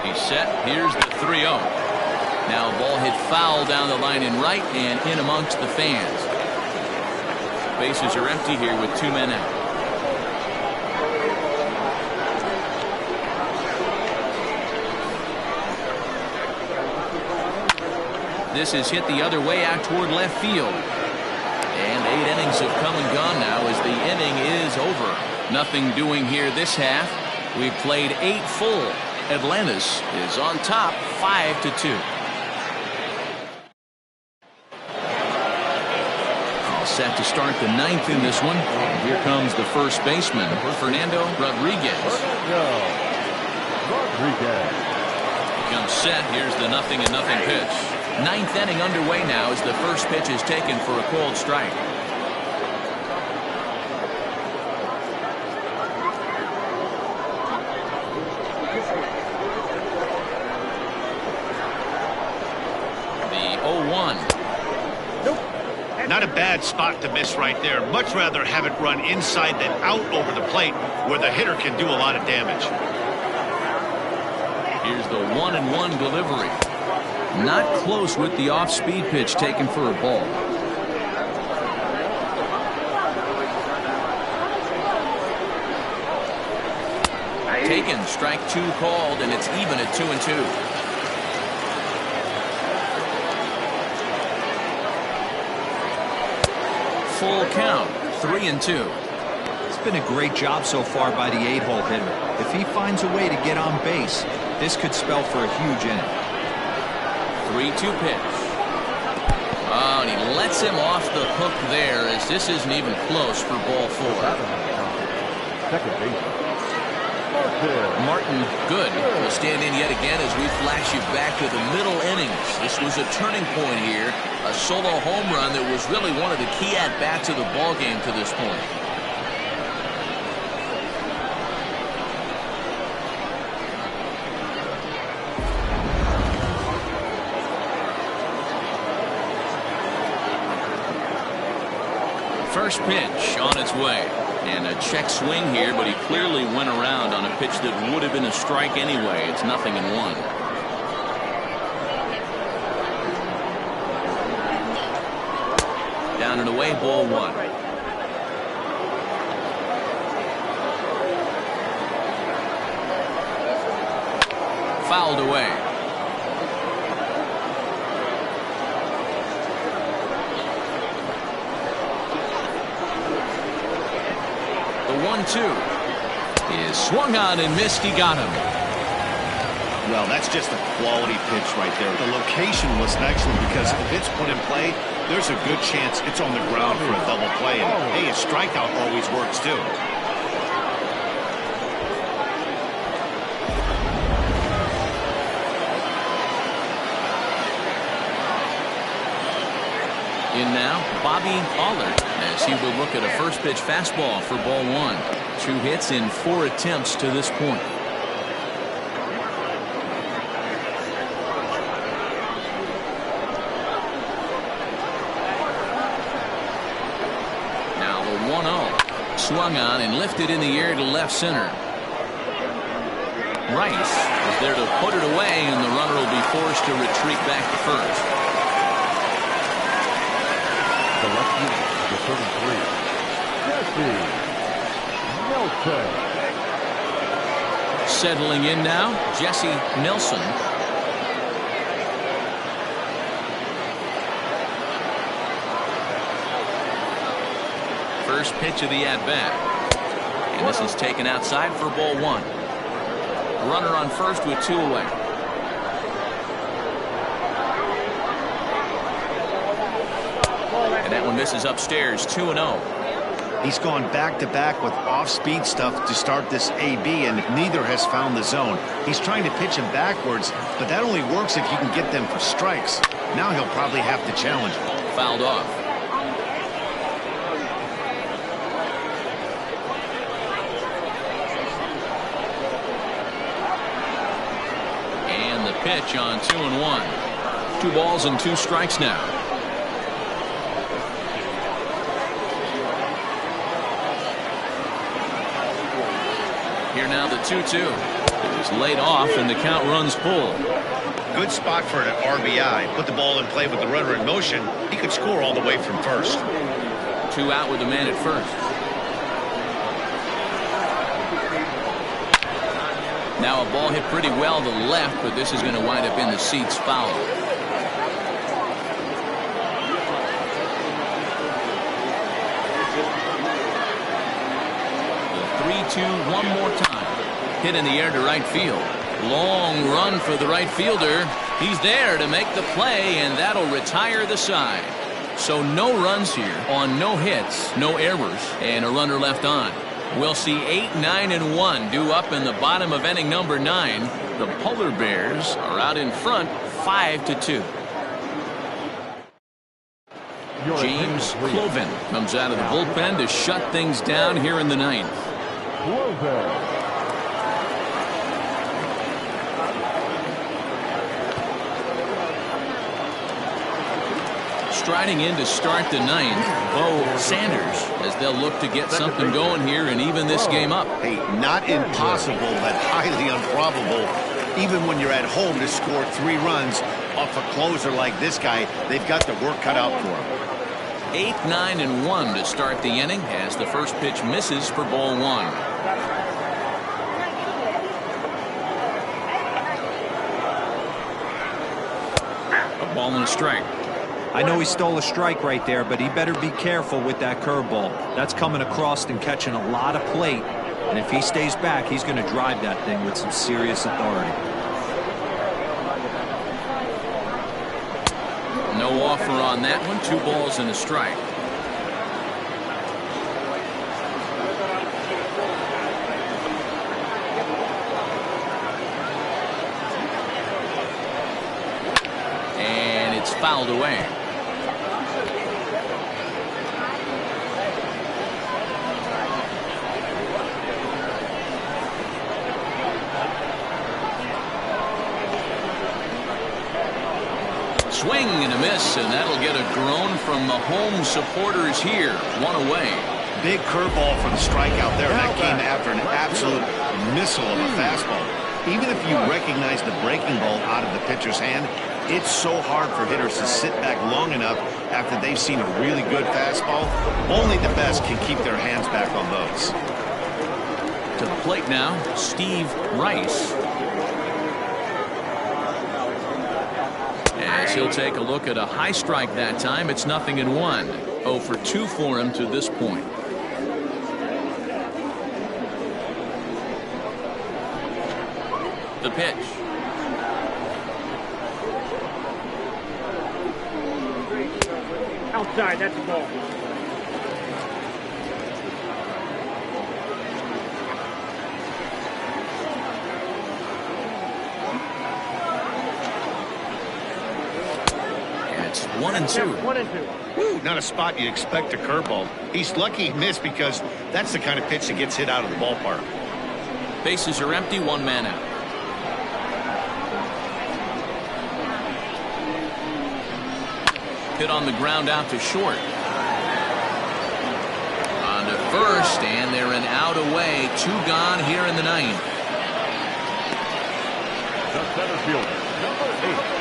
Speaker 1: He's set. Here's the 3-0. Now ball hit foul down the line in right and in amongst the fans. Bases are empty here with 2 men out. This is hit the other way out toward left field. And 8 innings have come and gone now as the inning is over. Nothing doing here this half. We've played 8 full. Atlantis is on top 5-2. set to start the ninth in this one. Here comes the first baseman, Fernando Rodriguez. Comes set. Here's the 0-0 pitch. Ninth inning underway now as the first pitch is taken for a called strike. The 0-1.
Speaker 2: Not a bad spot to miss right there. Much rather have it run inside than out over the plate where the hitter can do a lot of damage.
Speaker 1: Here's the 1-1 delivery. Not close with the off-speed pitch taken for a ball. Taken, strike two called, and it's even at 2-2. Full count, 3-2.
Speaker 4: It's been a great job so far by the 8-hole hitter. If he finds a way to get on base, this could spell for a huge inning.
Speaker 1: 3-2 pitch. Oh, and he lets him off the hook there as this isn't even close for ball 4.
Speaker 3: Second base.
Speaker 1: Martin Good will stand in yet again as we flash you back to the middle innings. This was a turning point here. A solo home run that was really one of the key at-bats of the ball game to this point. First pitch on its way. And a check swing here, but he clearly went around on a pitch that would have been a strike anyway. It's 0-1. Down and away, ball 1. Fouled away. The 1-2 is swung on and missed. He got him.
Speaker 2: Well, that's just a quality pitch right there. The location was excellent because if it's put in play, there's a good chance it's on the ground for a double play. And hey, a strikeout always works too.
Speaker 1: In now, Bobby Allard, as he will look at a first pitch fastball for ball 1. 2 hits in 4 attempts to this point. Now the 1-0. Swung on and lifted in the air to left center. Rice is there to put it away, and the runner will be forced to retreat back to first.
Speaker 3: The lefty, the 33. Jesse Nelson.
Speaker 1: Settling in now, Jesse Nelson. First pitch of the at-bat. And this is taken outside for ball 1. Runner on first with 2 away. And that one misses upstairs, 2-0.
Speaker 2: He's gone back-to-back with off-speed stuff to start this AB, and neither has found the zone. He's trying to pitch him backwards, but that only works if you can get them for strikes. Now he'll probably have to challenge him.
Speaker 1: Fouled off. And the pitch on 2-1. 2 balls and 2 strikes now. Here now the 2-2. It was laid off and the count runs full.
Speaker 2: Good spot for an RBI. Put the ball in play with the runner in motion. He could score all the way from first.
Speaker 1: 2 out with the man at first. Now a ball hit pretty well to the left, but this is going to wind up in the seats, foul. The 3-2 one more time. Hit in the air to right field. Long run for the right fielder. He's there to make the play, and that'll retire the side. So no runs here on no hits, no errors, and a runner left on. We'll see 8, 9, and 1 due up in the bottom of inning number 9. The Polar Bears are out in front 5-2. James Cloven comes out of the bullpen to shut things down here in the 9th. Striding in to start the 9th, Bo Sanders, as they'll look to get something going here and even this game up.
Speaker 2: Hey, not impossible, but highly improbable. Even when you're at home to score 3 runs off a closer like this guy, they've got the work cut out for him.
Speaker 1: 8, 9, and 1 to start the inning as the first pitch misses for ball 1. A ball and a strike.
Speaker 4: I know he stole a strike right there, but he better be careful with that curveball. That's coming across and catching a lot of plate. And if he stays back, he's going to drive that thing with some serious authority.
Speaker 1: No offer on that one. 2 balls and a strike. And it's fouled away. Swing and a miss, and that'll get a groan from the home supporters here. 1 away.
Speaker 2: Big curveball for the strikeout there. That came after an absolute missile of a fastball. Even if you recognize the breaking ball out of the pitcher's hand, it's so hard for hitters to sit back long enough after they've seen a really good fastball. Only the best can keep their hands back on those.
Speaker 1: To the plate now, Steve Rice. As he'll take a look at a high strike that time, it's 0-1. 0 for 2 for him to this point. The pitch.
Speaker 5: Outside, that's a ball.
Speaker 1: It's 1-2.
Speaker 5: 1-2.
Speaker 2: Woo, not a spot you'd expect a curveball. He's lucky he missed because that's the kind of pitch that gets hit out of the ballpark.
Speaker 1: Bases are empty, 1 man out. Hit on the ground out to short. On to first, and they're an out away. 2 gone here in the 9th.
Speaker 3: The center fielder, number 8.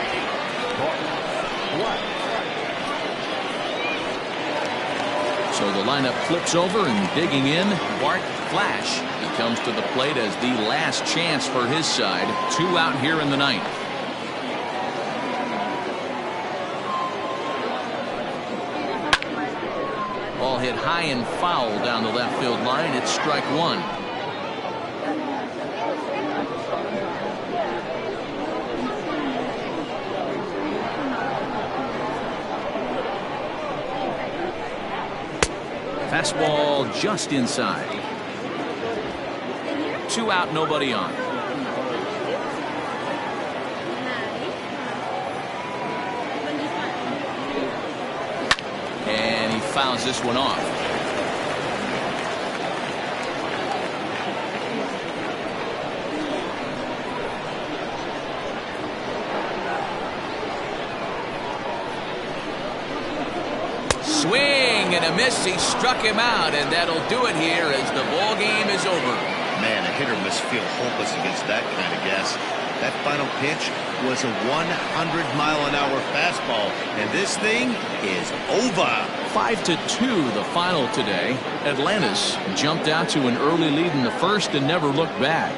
Speaker 1: So the lineup flips over, and digging in, Bart Flash. He comes to the plate as the last chance for his side. 2 out here in the 9th. Ball hit high and foul down the left field line. It's strike 1. Fastball just inside. 2 out, nobody on. And he fouls this one off. Swing and a miss. He struck him out, and that'll do it here as the ball game is over.
Speaker 2: Man, a hitter must feel hopeless against that kind of gas. That final pitch was a 100-mile-an-hour fastball, and this thing is over.
Speaker 1: 5-2 the final today. Atlantis jumped out to an early lead in the first and never looked back.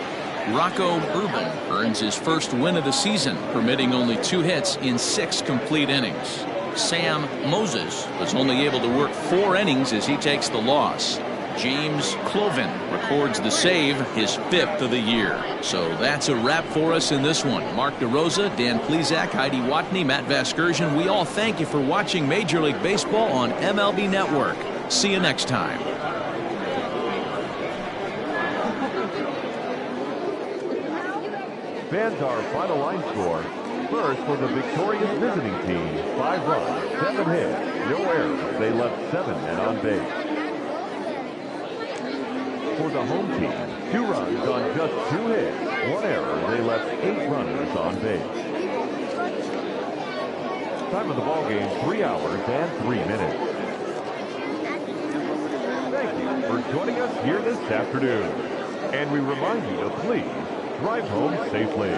Speaker 1: Rocco Urban earns his first win of the season, permitting only 2 hits in 6 complete innings. Sam Moses was only able to work 4 innings as he takes the loss. James Cloven records the save, his 5th of the year. So that's a wrap for us in this one. Mark DeRosa, Dan Plesac, Heidi Watney, Matt Vasgersian, we all thank you for watching Major League Baseball on MLB Network. See you next time.
Speaker 3: Fans, our final line score. First, for the victorious visiting team, 5 runs, 7 hits, no errors. They left 7 men on base. For the home team, 2 runs on just 2 hits, 1 error. They left 8 runners on base. Time of the ball game, 3 hours and 3 minutes. Thank you for joining us here this afternoon. And we remind you to please drive home safely.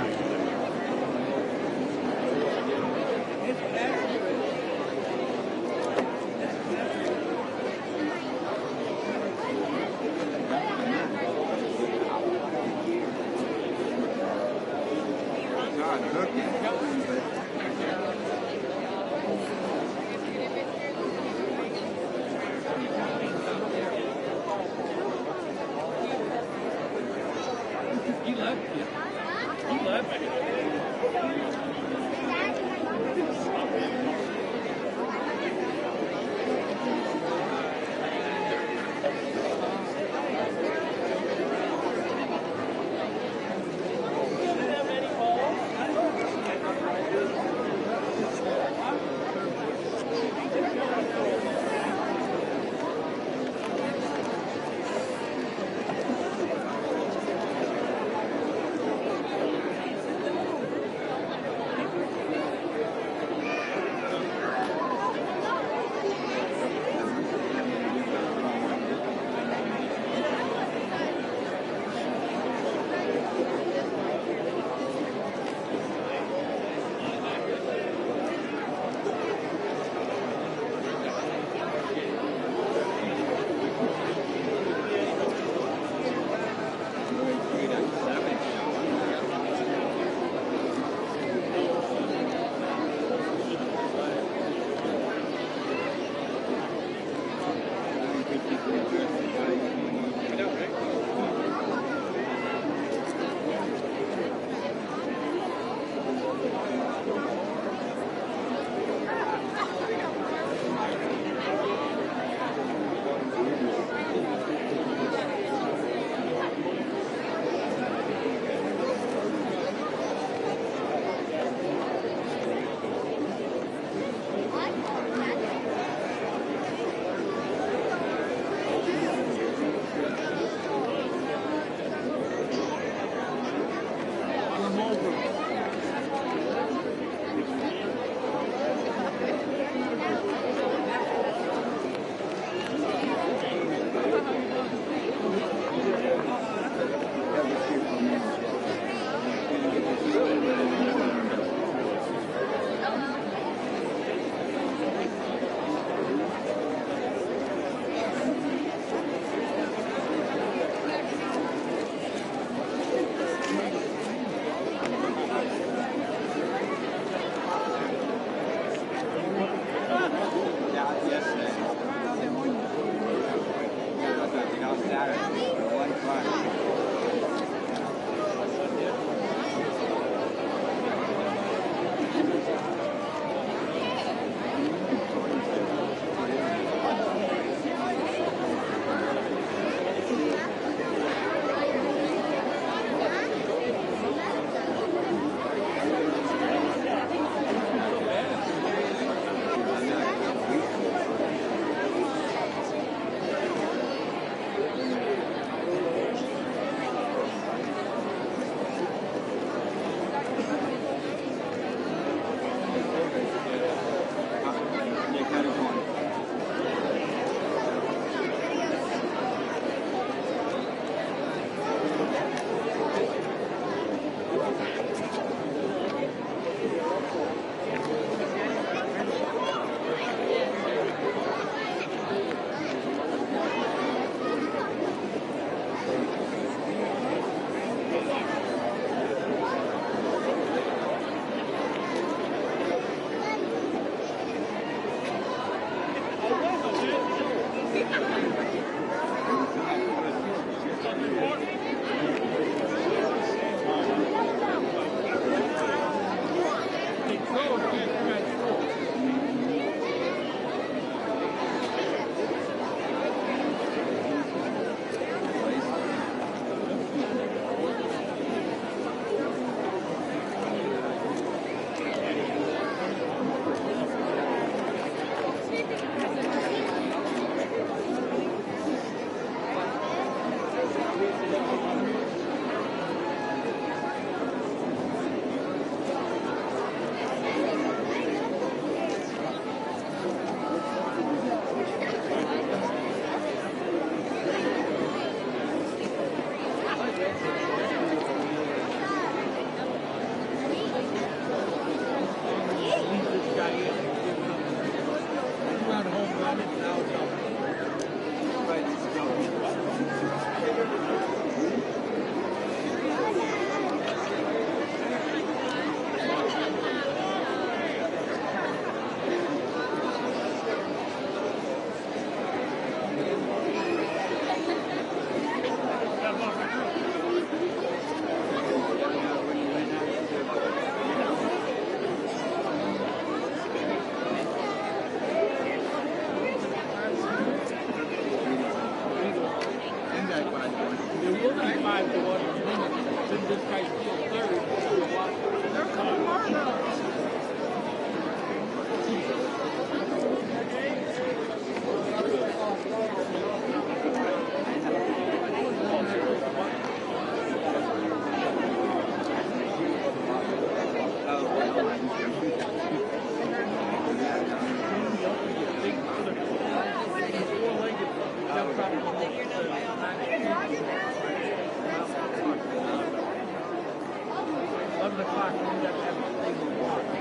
Speaker 5: 11 o'clock, we have to have a thing to walk.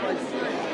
Speaker 5: like